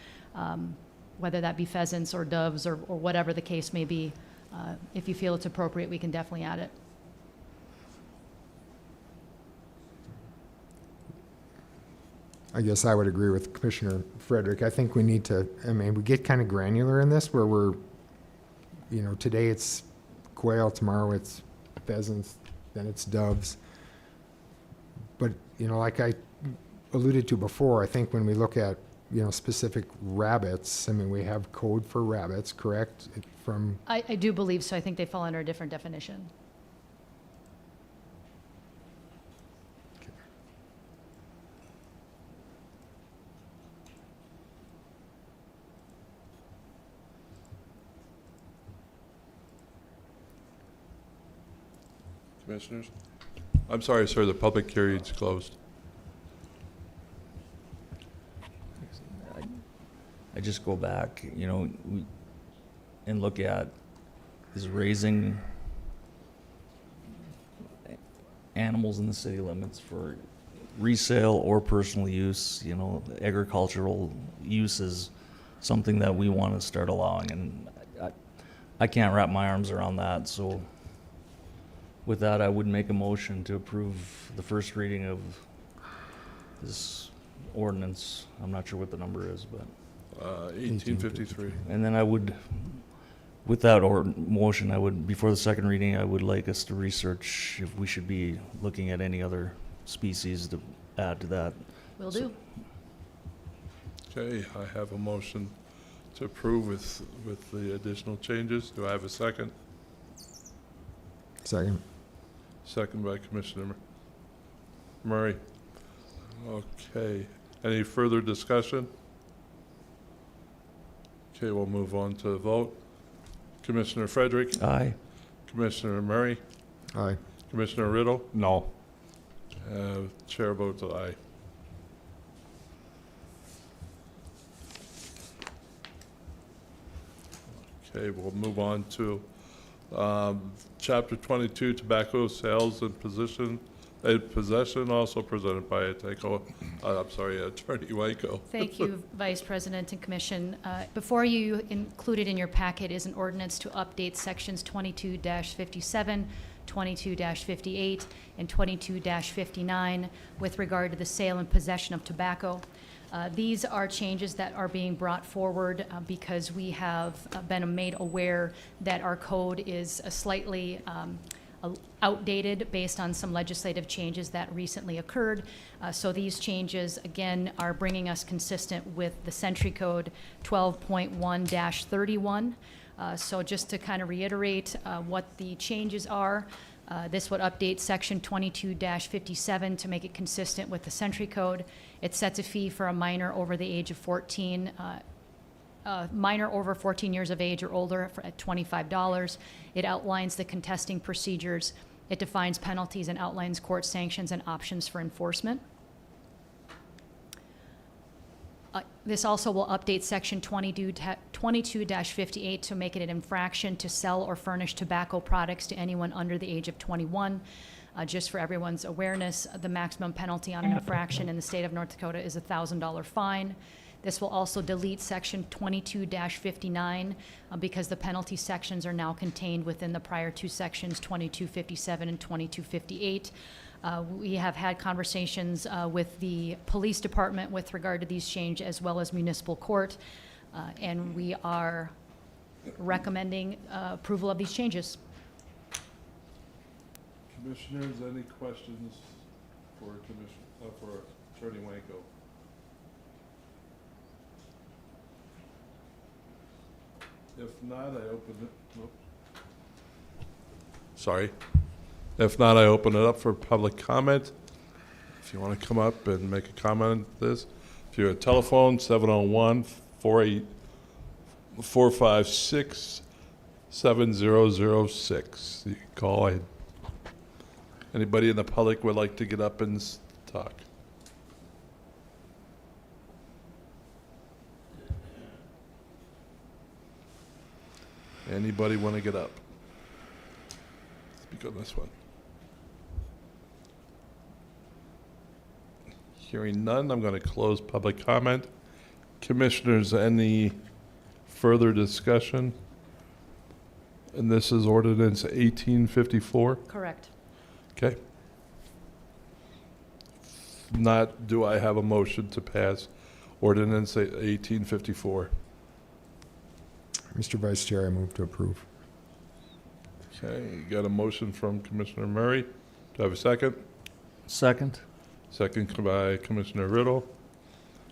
whether that be pheasants or doves or whatever the case may be. If you feel it's appropriate, we can definitely add it. I guess I would agree with Commissioner Frederick. I think we need to, we get kind of granular in this where we're, today it's quail, tomorrow it's pheasants, then it's doves. But, like I alluded to before, I think when we look at, specific rabbits, we have code for rabbits, correct? From, I do believe so. I think they fall under a different definition. Commissioners? I'm sorry, sir, the public hearing's closed. I just go back, and look at is raising animals in the city limits for resale or personal use, agricultural use is something that we want to start allowing, and I can't wrap my arms around that, so with that, I would make a motion to approve the first reading of this ordinance. I'm not sure what the number is, but. 1853. And then I would, with that motion, before the second reading, I would like us to research if we should be looking at any other species to add to that. Will do. Okay, I have a motion to approve with the additional changes. Do I have a second? second. Second by Commissioner Murray. Okay, any further discussion? Okay, we'll move on to the vote. Commissioner Frederick, Aye. Commissioner Murray, Aye. Commissioner Riddle, No. Chair votes aye. Okay, we'll move on to Chapter 22, Tobacco Sales and Possession, also presented by Attorney Waco. Thank you, Vice President and Commission. Before you, included in your packet is an ordinance to update sections 22-57, 22-58, and 22-59 with regard to the sale and possession of tobacco. These are changes that are being brought forward because we have been made aware that our code is slightly outdated based on some legislative changes that recently occurred. So these changes, again, are bringing us consistent with the Century Code 12.1-31. So just to kind of reiterate what the changes are, this would update section 22-57 to make it consistent with the Century Code. It sets a fee for a minor over the age of 14, minor over 14 years of age or older at $25. It outlines the contesting procedures. It defines penalties and outlines court sanctions and options for enforcement. This also will update section 22-58 to make it an infraction to sell or furnish tobacco products to anyone under the age of 21. Just for everyone's awareness, the maximum penalty on an infraction in the state of North Dakota is a $1,000 fine. This will also delete section 22-59 because the penalty sections are now contained within the prior two sections, 2257 and 2258. We have had conversations with the police department with regard to these changes, as well as municipal court, and we are recommending approval of these changes. Commissioners, any questions for Attorney Wanko? If not, I open it. Nope. Sorry. If not, I open it up for public comment. If you want to come up and make a comment on this, if you're at telephone, 701-456-7006. You can call in. Anybody in the public would like to get up and talk? Anybody want to get up? Speak on this one. Hearing none, I'm going to close public comment. Commissioners, any further discussion? And this is ordinance 1854? Correct. Okay. If not, do I have a motion to pass ordinance 1854? Mr. Vice Chair, I move to approve. Okay, you got a motion from Commissioner Murray. Do I have a second? Second? Second by Commissioner Riddle.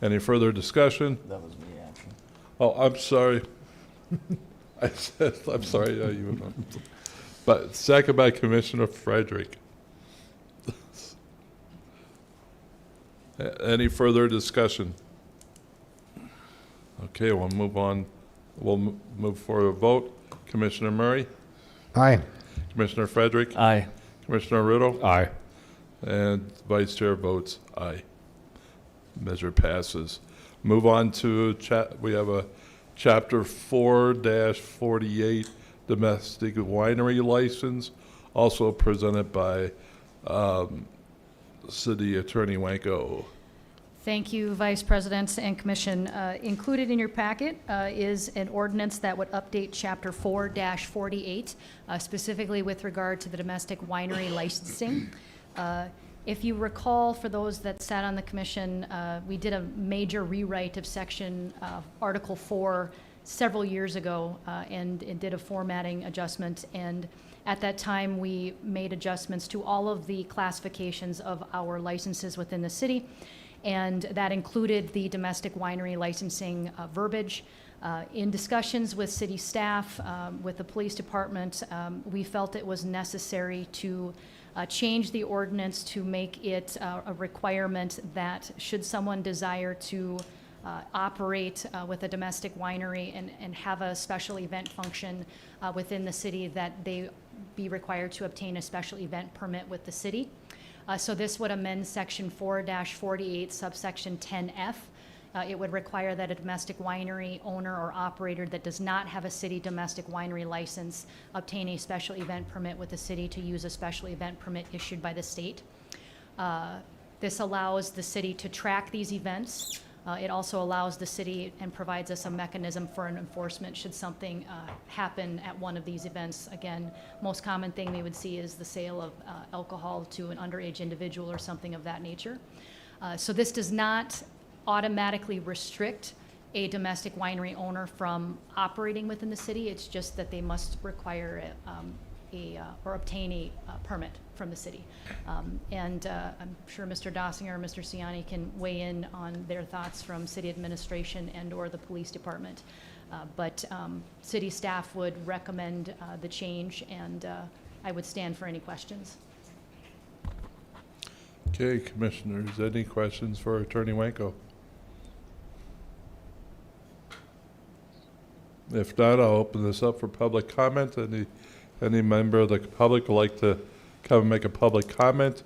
Any further discussion? That was me, actually. Oh, I'm sorry. I'm sorry. You were not. But second by Commissioner Frederick. Any further discussion? Okay, we'll move on. We'll move for a vote. Commissioner Murray? Aye. Commissioner Frederick? Aye. Commissioner Riddle? Aye. And Vice Chair votes aye. Measure passes. Move on to we have a Chapter 4-48 Domestic Winery License, also presented by City Attorney Wanko. Thank you, Vice President and Commission. Included in your packet is an ordinance that would update Chapter 4-48, specifically with regard to the domestic winery licensing. If you recall, for those that sat on the commission, we did a major rewrite of section Article 4 several years ago and did a formatting adjustment. And at that time, we made adjustments to all of the classifications of our licenses within the city. And that included the domestic winery licensing verbiage. In discussions with city staff, with the police department, we felt it was necessary to change the ordinance to make it a requirement that should someone desire to operate with a domestic winery and have a special event function within the city, that they be required to obtain a special event permit with the city. So this would amend section 4-48 subsection 10F. It would require that a domestic winery owner or operator that does not have a city domestic winery license obtain a special event permit with the city to use a special event permit issued by the state. This allows the city to track these events. It also allows the city and provides us a mechanism for an enforcement should something happen at one of these events. Again, most common thing we would see is the sale of alcohol to an underage individual or something of that nature. So this does not automatically restrict a domestic winery owner from operating within the city. It's just that they must require or obtain a permit from the city. And I'm sure Mr. Dossinger or Mr. Ciani can weigh in on their thoughts from city administration and/or the police department. But city staff would recommend the change, and I would stand for any questions. Okay, Commissioners, any questions for Attorney Wanko? If not, I'll open this up for public comment. Any member of the public would like to come and make a public comment?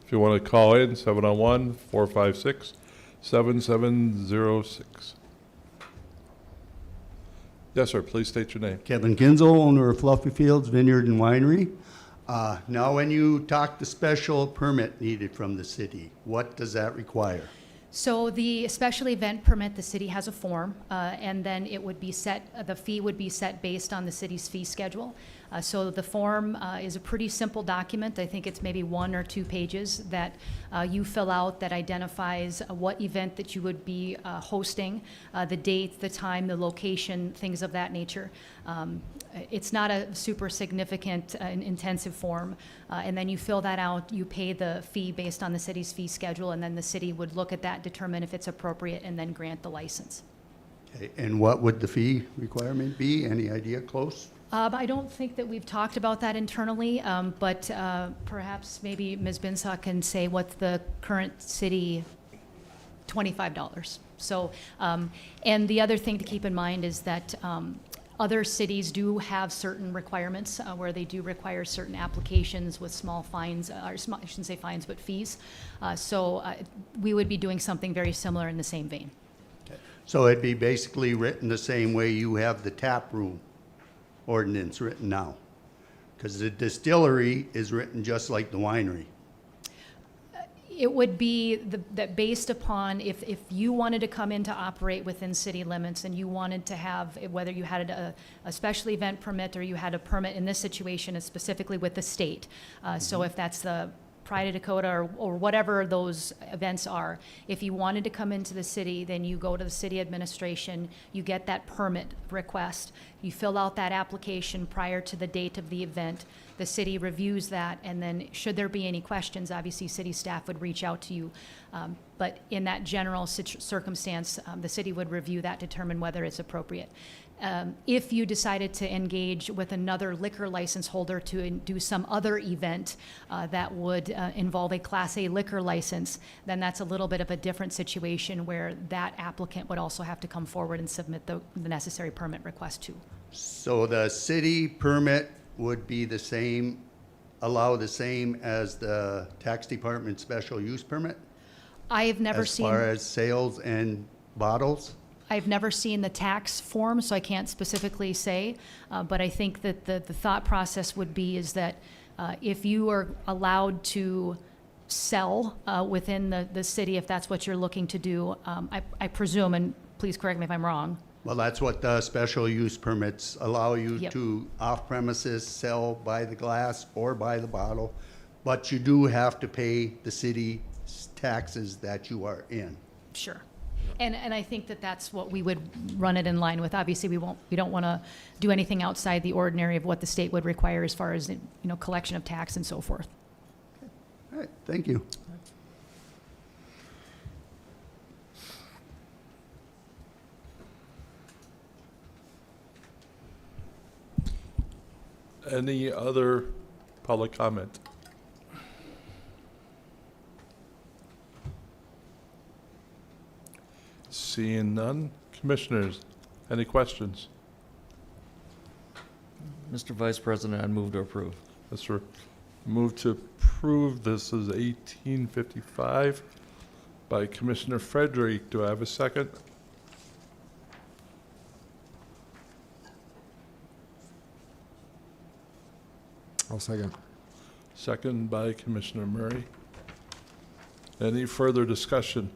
If you want to call in, 701-456-7706. Yes, sir, please state your name. Kevin Kinzel, owner of Fluffy Fields Vineyard and Winery. Now, when you talk the special permit needed from the city, what does that require? So the special event permit, the city has a form, and then it would be set, the fee would be set based on the city's fee schedule. So the form is a pretty simple document. I think it's maybe 1 or 2 pages that you fill out that identifies what event that you would be hosting, the date, the time, the location, things of that nature. It's not a super significant intensive form. And then you fill that out, you pay the fee based on the city's fee schedule, and then the city would look at that, determine if it's appropriate, and then grant the license. Okay, and what would the fee requirement be? Any idea, close? I don't think that we've talked about that internally, but perhaps maybe Ms. Binsaw can say what the current city, $25. So, and the other thing to keep in mind is that other cities do have certain requirements where they do require certain applications with small fines, or small, I shouldn't say fines, but fees. So we would be doing something very similar in the same vein. Okay. So it'd be basically written the same way you have the tap room ordinance written now? Because the distillery is written just like the winery. It would be that based upon if you wanted to come in to operate within city limits and you wanted to have, whether you had a special event permit or you had a permit in this situation, is specifically with the state. So if that's the Pride of Dakota or whatever those events are, if you wanted to come into the city, then you go to the city administration, you get that permit request, you fill out that application prior to the date of the event, the city reviews that, and then should there be any questions, obviously city staff would reach out to you. But in that general circumstance, the city would review that, determine whether it's appropriate. If you decided to engage with another liquor license holder to do some other event that would involve a Class A liquor license, then that's a little bit of a different situation where that applicant would also have to come forward and submit the necessary permit request too. So the city permit would be the same, allow the same as the tax department special use permit? I have never As far as sales and bottles? I've never seen the tax form, so I can't specifically say, but I think that the thought process would be is that if you are allowed to sell within the city, if that's what you're looking to do, I presume, and please correct me if I'm wrong. Well, that's what the special use permits allow you Yep. to off premises sell by the glass or by the bottle, but you do have to pay the city taxes that you are in. Sure. And I think that that's what we would run it in line with. Obviously, we don't want to do anything outside the ordinary of what the state would require as far as, collection of tax and so forth. All right, thank you. Any other public comment? Seeing none. Commissioners, any questions? Mr. Vice President, I move to approve. Yes, sir. Move to approve. This is 1855 by Commissioner Frederick. Do I have a second? I'll second. Second by Commissioner Murray. Any further discussion?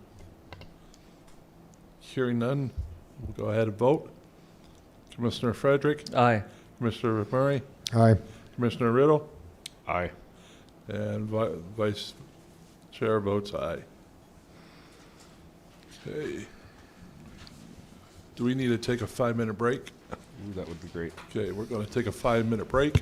Hearing none, we'll go ahead and vote. Commissioner Frederick, Aye. Commissioner Murray, Aye. Commissioner Riddle, Aye. and Vice Chair votes aye. Okay. Do we need to take a 5-minute break? Ooh, that would be great. Okay, we're going to take a 5-minute break.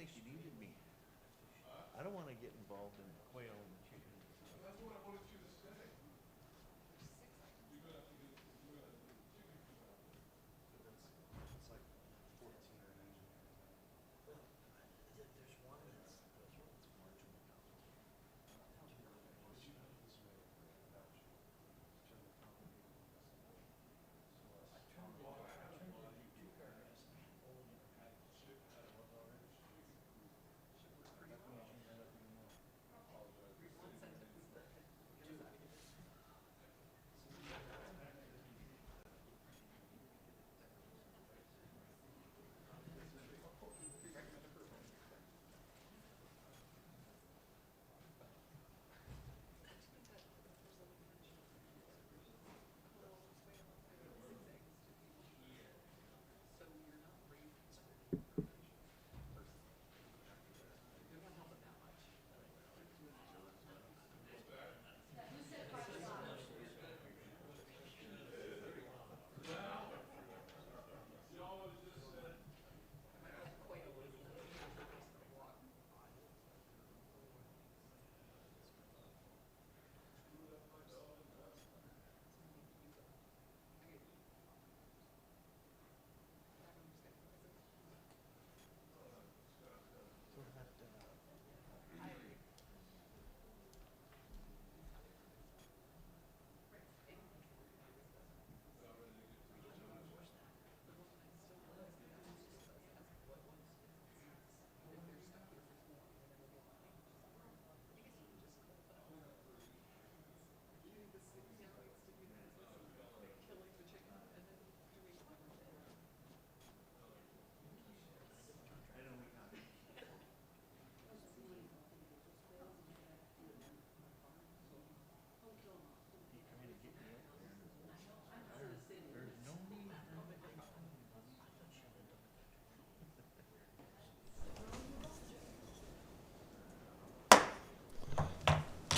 think she needed me. I don't wanna get involved in quail and chicken.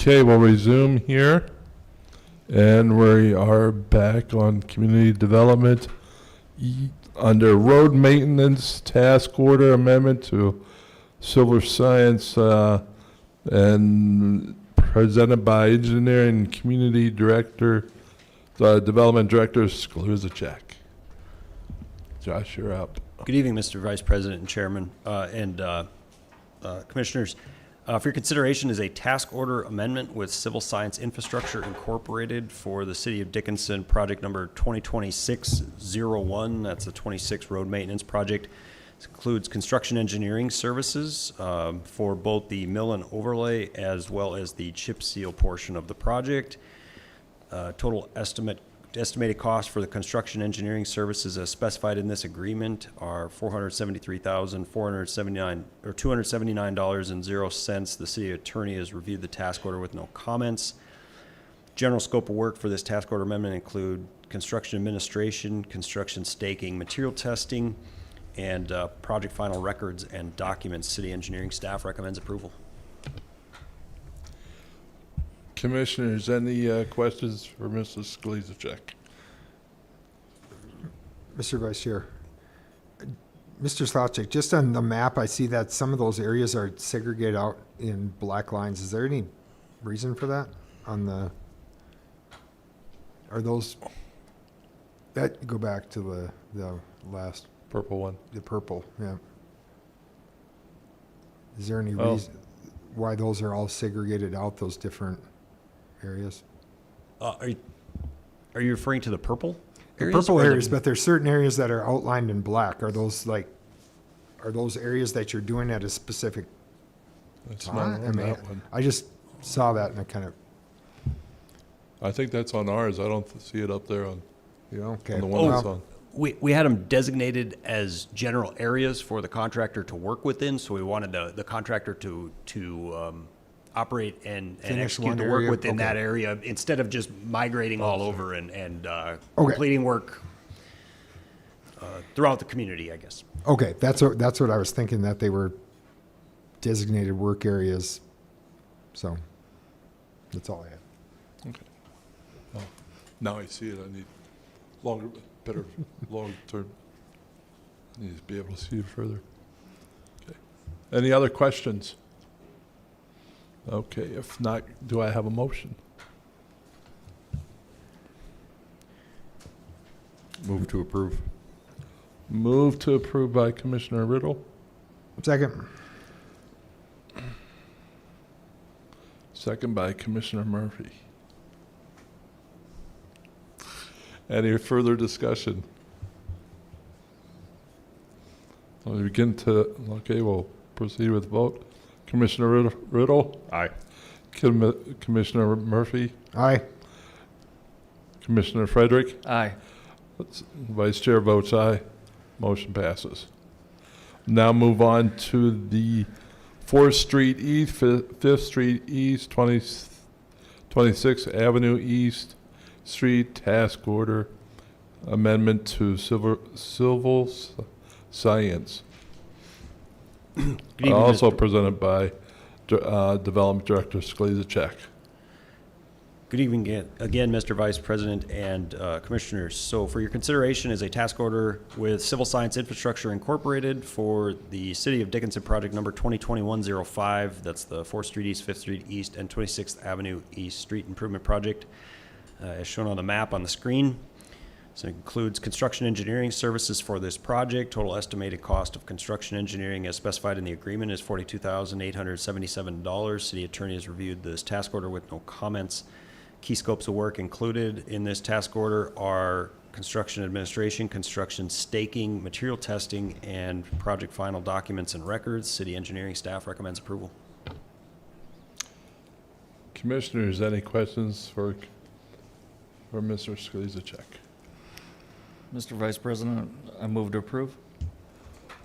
Okay, we'll resume here. And we are back on community development. Under road maintenance task order amendment to Silver Science, and presented by engineering and community director, development director, Skluzacek. Josh, you're up. Good evening, Mr. Vice President and Chairman, and Commissioners. For your consideration is a task order amendment with Civil Science Infrastructure Incorporated for the City of Dickinson, project number 2026-01. That's a 26 road maintenance project. This includes construction engineering services for both the mill and overlay as well as the chip seal portion of the project. Total estimated cost for the construction engineering services as specified in this agreement are $473,479 or $279.00. The city attorney has reviewed the task order with no comments. General scope of work for this task order amendment include construction administration, construction staking, material testing, and project final records and documents. City engineering staff recommends approval. Commissioners, any questions for Mrs. Skluzacek? Mr. Vice Chair. Mr. Slavchik, just on the map, I see that some of those areas are segregated out in black lines. Is there any reason for that on the, are those, that, go back to the last. Purple one. The purple, yeah. Is there any Oh. reason why those are all segregated out, those different areas? Are you referring to the purple The areas? purple or the- areas, but there's certain areas that are outlined in black. Are those areas that you're doing at a specific That's time? not I on mean, that one. I just saw that and I kind of, I think that's on ours. I don't see it up there on, okay. on the one that's Well, on. We had them designated as general areas for the contractor to work within, so we wanted the contractor to operate and Finish execute one the work area? within that Okay. area instead of just migrating all over and Okay. completing work throughout the community, I guess. Okay, that's what I was thinking, that they were designated work areas. So, that's all I had. Okay. Oh, now I see it. I need longer, better, long term. I need to be able to see it further. Okay. Any other questions? Okay, if not, do I have a motion? Move to approve. Move to approve by Commissioner Riddle, Second. second by Commissioner Murphy. Any further discussion? We'll proceed with the vote. Commissioner Riddle? Aye. Commissioner Murphy? Aye. Commissioner Frederick? Aye. Vice Chair votes aye. Motion passes. Now move on to the 4th Street East, 5th Street East, 26th Avenue East Street Task Order Amendment to Civil Science. Good evening, Also Mr. presented by Development Director Sklezacek. Good evening again, Mr. Vice President and Commissioners. So for your consideration is a task order with Civil Science Infrastructure Incorporated for the City of Dickinson project number 2021-05. That's the 4th Street East, 5th Street East, and 26th Avenue East Street Improvement Project, as shown on the map on the screen. So it includes construction engineering services for this project. Total estimated cost of construction engineering as specified in the agreement is $42,877. City attorney has reviewed this task order with no comments. Key scopes of work included in this task order are construction administration, construction staking, material testing, and project final documents and records. City engineering staff recommends approval. Commissioners, any questions for Mr. Sklezacek? Mr. Vice President, I move to approve.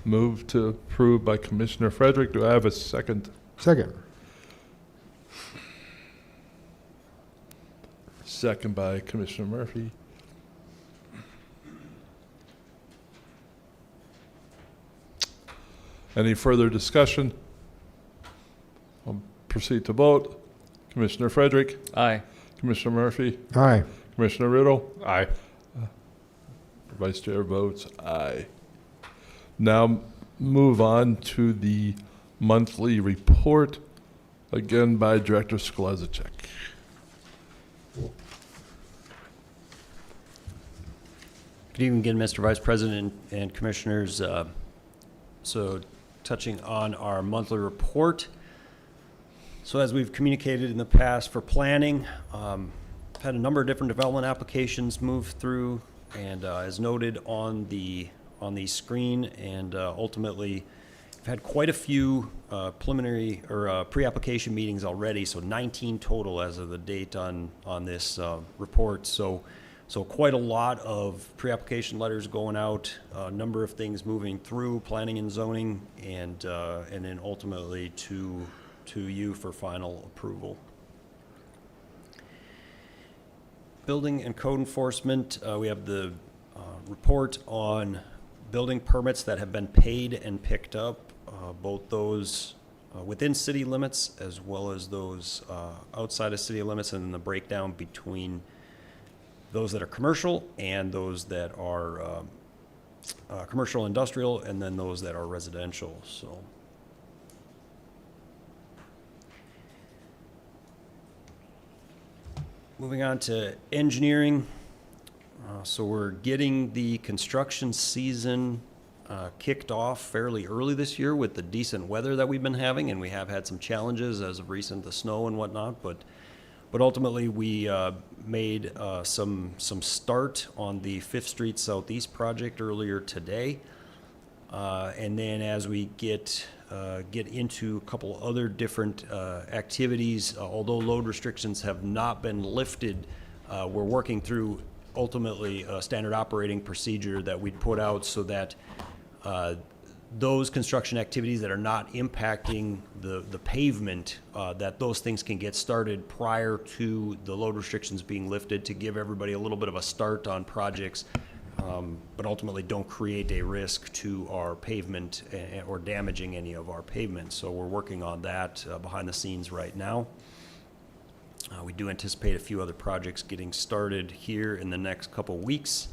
Move to approve by Commissioner Frederick. Do I have a second? Second. Second by Commissioner Murphy. Any further discussion? I'll proceed to vote. Commissioner Frederick? Aye. Commissioner Murphy? Aye. Commissioner Riddle? Aye. Vice Chair votes aye. Now move on to the monthly report, again by Director Sklezacek. Good evening again, Mr. Vice President and Commissioners. So touching on our monthly report. So as we've communicated in the past for planning, had a number of different development applications move through, and as noted on the screen, and ultimately we've had quite a few preliminary or pre-application meetings already, so 19 total as of the date on this report. So quite a lot of pre-application letters going out, a number of things moving through planning and zoning, and then ultimately to you for final approval. Building and code enforcement, we have the report on building permits that have been paid and picked up, both those within city limits as well as those outside of city limits, and then the breakdown between those that are commercial and those that are commercial industrial, and then those that are residential. So moving on to engineering. So we're getting the construction season kicked off fairly early this year with the decent weather that we've been having, and we have had some challenges as of recent, the snow and whatnot, but ultimately we made some start on the 5th Street Southeast project earlier today. And then as we get into a couple other different activities, although load restrictions have not been lifted, we're working through ultimately a standard operating procedure that we'd put out so that those construction activities that are not impacting the pavement, that those things can get started prior to the load restrictions being lifted, to give everybody a little bit of a start on projects, but ultimately don't create a risk to our pavement or damaging any of our pavement. So we're working on that behind the scenes right now. We do anticipate a few other projects getting started here in the next couple weeks,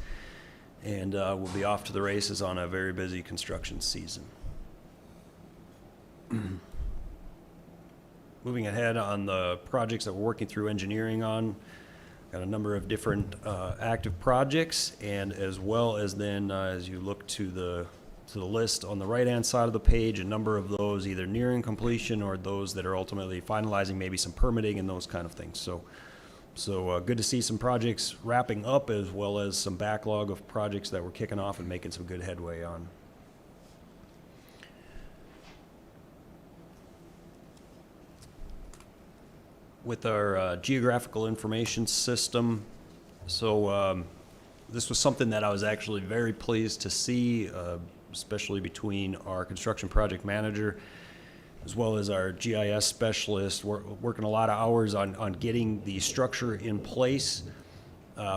and we'll be off to the races on a very busy construction season. Moving ahead on the projects that we're working through engineering on, got a number of different active projects, and as well as then as you look to the list on the right-hand side of the page, a number of those either nearing completion or those that are ultimately finalizing, maybe some permitting and those kind of things. So good to see some projects wrapping up, as well as some backlog of projects that we're kicking off and making some good headway on. With our geographical information system, so this was something that I was actually very pleased to see, especially between our construction project manager as well as our GIS specialist. We're working a lot of hours on getting the structure in place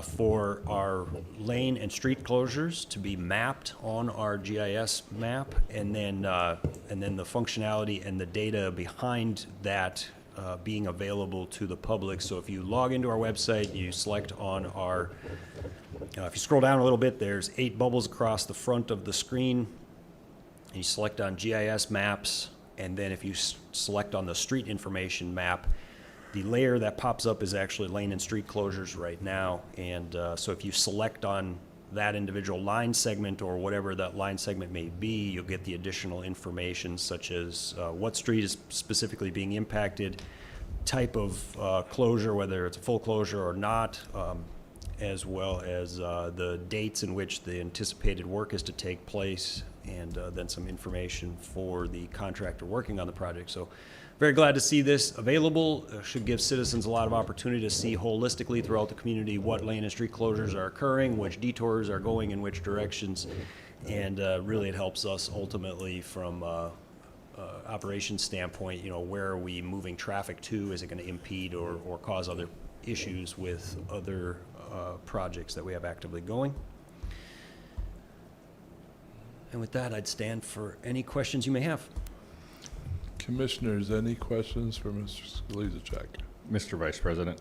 for our lane and street closures to be mapped on our GIS map, and then the functionality and the data behind that being available to the public. So if you log into our website, you select on our, if you scroll down a little bit, there's 8 bubbles across the front of the screen. You select on GIS maps, and then if you select on the street information map, the layer that pops up is actually lane and street closures right now. And so if you select on that individual line segment or whatever that line segment may be, you'll get the additional information, such as what street is specifically being impacted, type of closure, whether it's a full closure or not, as well as the dates in which the anticipated work is to take place, and then some information for the contractor working on the project. So very glad to see this available. Should give citizens a lot of opportunity to see holistically throughout the community what lane and street closures are occurring, which detours are going in which directions, and really it helps us ultimately from operations standpoint, you know, where are we moving traffic to? Is it going to impede or cause other issues with other projects that we have actively going? And with that, I'd stand for any questions you may have. Commissioners, any questions for Mr. Skolesichek? Mr. Vice President.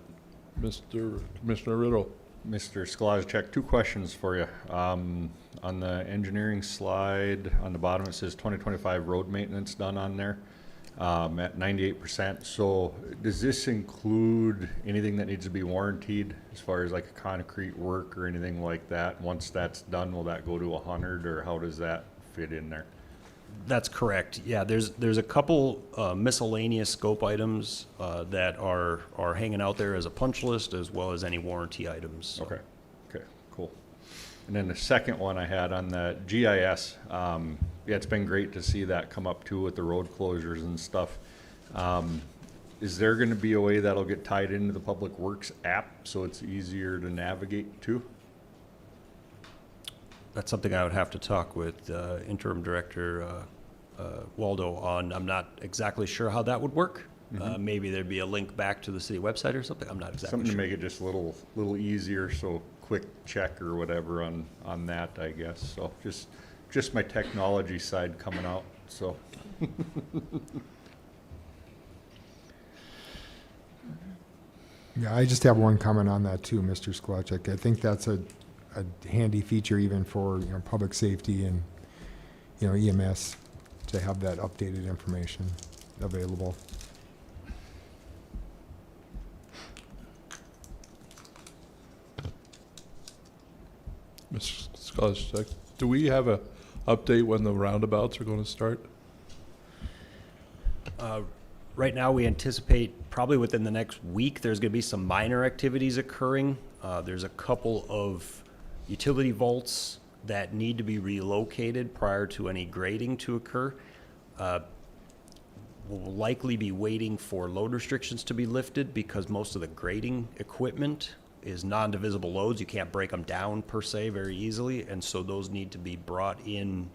Commissioner Riddle. Mr. Skolesichek, 2 questions for you. On the engineering slide, on the bottom, it says 2025 road maintenance done on there at 98%. So does this include anything that needs to be warranted as far as like a concrete work or anything like that? Once that's done, will that go to 100, or how does that fit in there? That's correct. Yeah, there's a couple miscellaneous scope items that are hanging out there as a punch list, as well as any warranty items. So. Okay, cool. And then the second one I had on the GIS, yeah, it's been great to see that come up too with the road closures and stuff. Is there going to be a way that'll get tied into the Public Works app so it's easier to navigate to? That's something I would have to talk with Interim Director Waldo on. I'm not exactly sure how that would work. Maybe there'd be a link back to the city website or something. I'm not exactly Something sure. to make it just a little easier, so quick check or whatever on that, I guess. So just my technology side coming out, so. Yeah, I just have one comment on that too, Mr. Skolachek. I think that's a handy feature even for, you know, public safety and, you know, EMS to have that updated information available. Mr. Skolesichek, do we have a update when the roundabouts are going to start? Right now, we anticipate probably within the next week, there's going to be some minor activities occurring. There's a couple of utility vaults that need to be relocated prior to any grading to occur. We'll likely be waiting for load restrictions to be lifted because most of the grading equipment is non-divisible loads. You can't break them down per se very easily, and so those need to be brought in,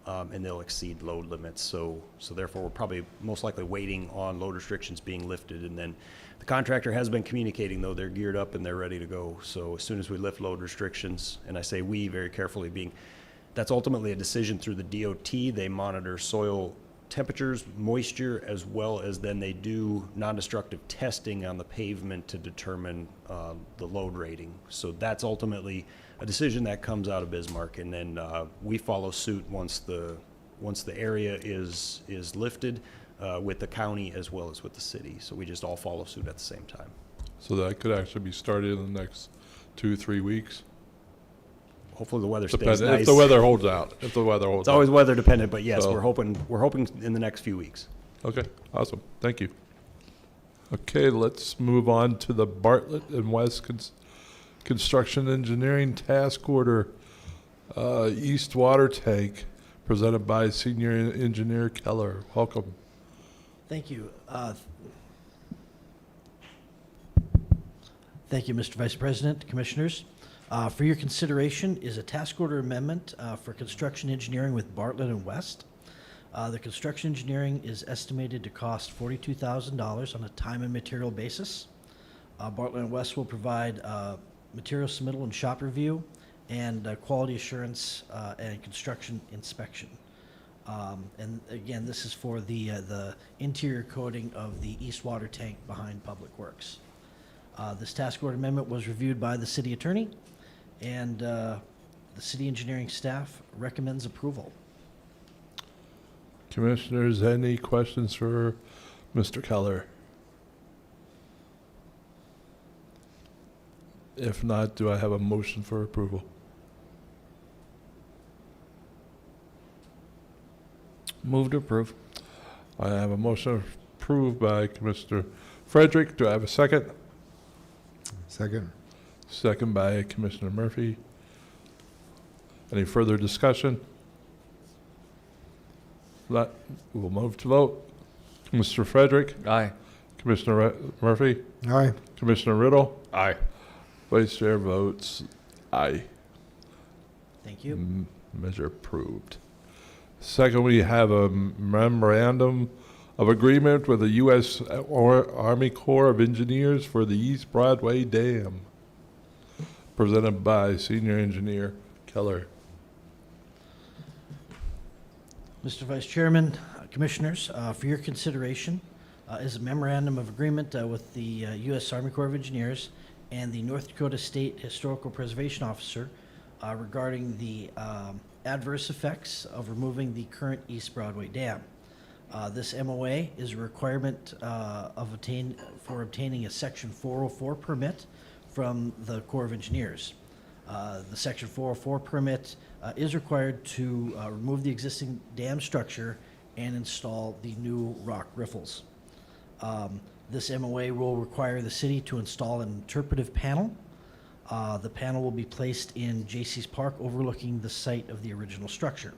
and they'll exceed load limits. So therefore, we're probably most likely waiting on load restrictions being lifted, and then the contractor has been communicating, though they're geared up and they're ready to go. So as soon as we lift load restrictions, and I say we very carefully, being that's ultimately a decision through the DOT. They monitor soil temperatures, moisture, as well as then they do non-destructive testing on the pavement to determine the load rating. So that's ultimately a decision that comes out of Bismarck, and then we follow suit once the once the area is lifted, with the county as well as with the city. So we just all follow suit at the same time. So that could actually be started in the next 2-3 weeks. Hopefully the weather Depends stays nice. if the weather holds out. If the weather holds It's always out. weather dependent, but yes, So- we're hoping in the next few weeks. Okay, awesome. Thank you. Okay, let's move on to the Bartlett and West Construction Engineering Task Order, East Water Tank, presented by Senior Engineer Keller. Welcome. Thank you. Thank you, Mr. Vice President, Commissioners. For your consideration is a task order amendment for construction engineering with Bartlett and West. The construction engineering is estimated to cost $42,000 on a time and material basis. Bartlett and West will provide material submittal and shop review and quality assurance and construction inspection. And again, this is for the interior coating of the east water tank behind Public Works. This task order amendment was reviewed by the city attorney, and the city engineering staff recommends approval. Commissioners, any questions for Mr. Keller? If not, do I have a motion for approval? Move to approve. I have a motion approved by Commissioner Frederick. Do I have a second? Second. Second by Commissioner Murphy. Any further discussion? Not, we'll move to vote. Mr. Frederick? Aye. Commissioner Murphy? Aye. Commissioner Riddle? Aye. Vice Chair votes aye. Thank you. Measure approved. Second, we have a memorandum of agreement with the U.S. Army Corps of Engineers for the East Broadway Dam, presented by Senior Engineer Keller. Mr. Vice Chairman, Commissioners, for your consideration is a memorandum of agreement with the U.S. Army Corps of Engineers and the North Dakota State Historical Preservation Officer regarding the adverse effects of removing the current East Broadway Dam. This MOA is a requirement for obtaining a Section 404 permit from the Corps of Engineers. The Section 404 permit is required to remove the existing dam structure and install the new rock riffles. This MOA will require the city to install an interpretive panel. The panel will be placed in Jaycees Park overlooking the site of the original structure.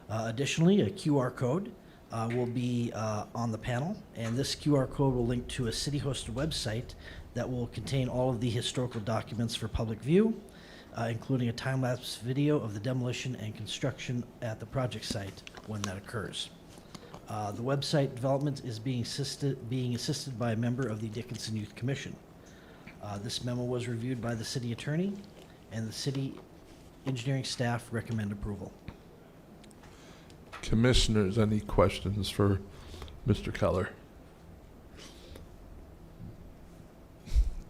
Additionally, a QR code will be on the panel, and this QR code will link to a city-hosted website that will contain all of the historical documents for public view, including a time-lapse video of the demolition and construction at the project site when that occurs. The website development is being assisted by a member of the Dickinson Youth Commission. This memo was reviewed by the city attorney, and the city engineering staff recommend approval. Commissioners, any questions for Mr. Keller?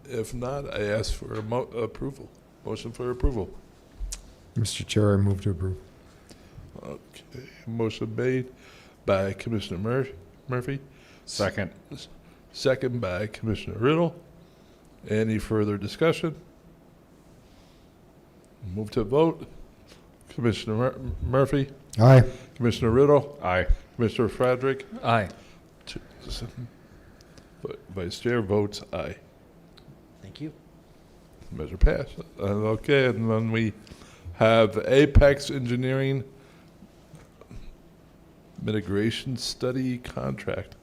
If not, I ask for approval. Motion for approval. Mr. Chair, I move to approve. Okay, motion made by Commissioner Murphy. Second. Second by Commissioner Riddle. Any further discussion? Move to vote. Commissioner Murphy. Aye. Commissioner Riddle. Aye. Commissioner Frederick. Aye. Vice Chair votes aye. Thank you. Measure passed. Okay, and then we have Apex Engineering mitigation study contract.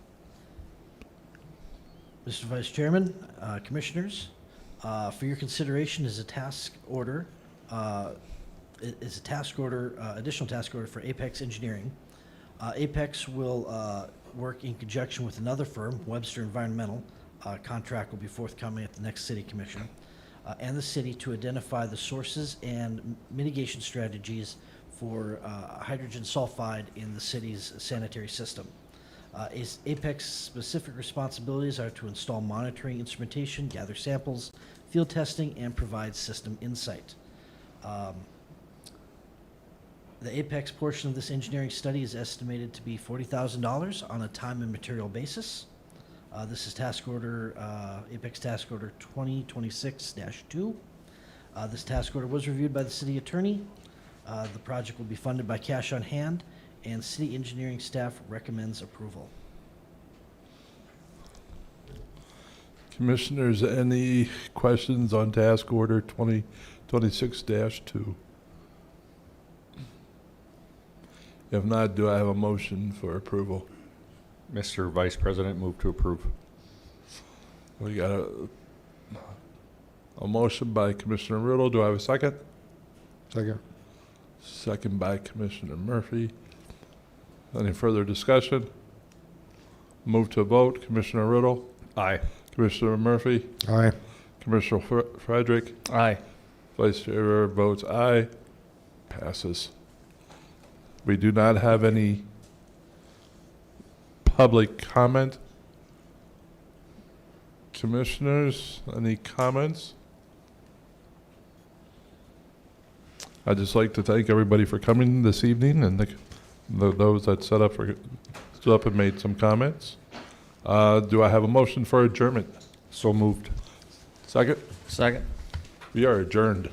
Mr. Vice Chairman, Commissioners, for your consideration is a task order, additional task order for Apex Engineering. Apex will work in conjunction with another firm, Webster Environmental. Contract will be forthcoming at the next City Commission, and the city to identify the sources and mitigation strategies for hydrogen sulfide in the city's sanitary system. Apex specific responsibilities are to install monitoring instrumentation, gather samples, field testing, and provide system insight. The Apex portion of this engineering study is estimated to be $40,000 on a time and material basis. This is task order, Apex task order 2026-2. This task order was reviewed by the city attorney. The project will be funded by cash on hand, and city engineering staff recommends approval. Commissioners, any questions on task order 2026-2? If not, do I have a motion for approval? Mr. Vice President, move to approve. We got a motion by Commissioner Riddle. Do I have a second? Second. Second by Commissioner Murphy. Any further discussion? Move to a vote. Commissioner Riddle? Aye. Commissioner Murphy? Aye. Commissioner Frederick? Aye. Vice Chair votes aye. Passes. We do not have any public comment. Commissioners, any comments? I'd just like to thank everybody for coming this evening and those that stood up and made some comments. Do I have a motion for adjournment? So moved. Second? Second. We are adjourned.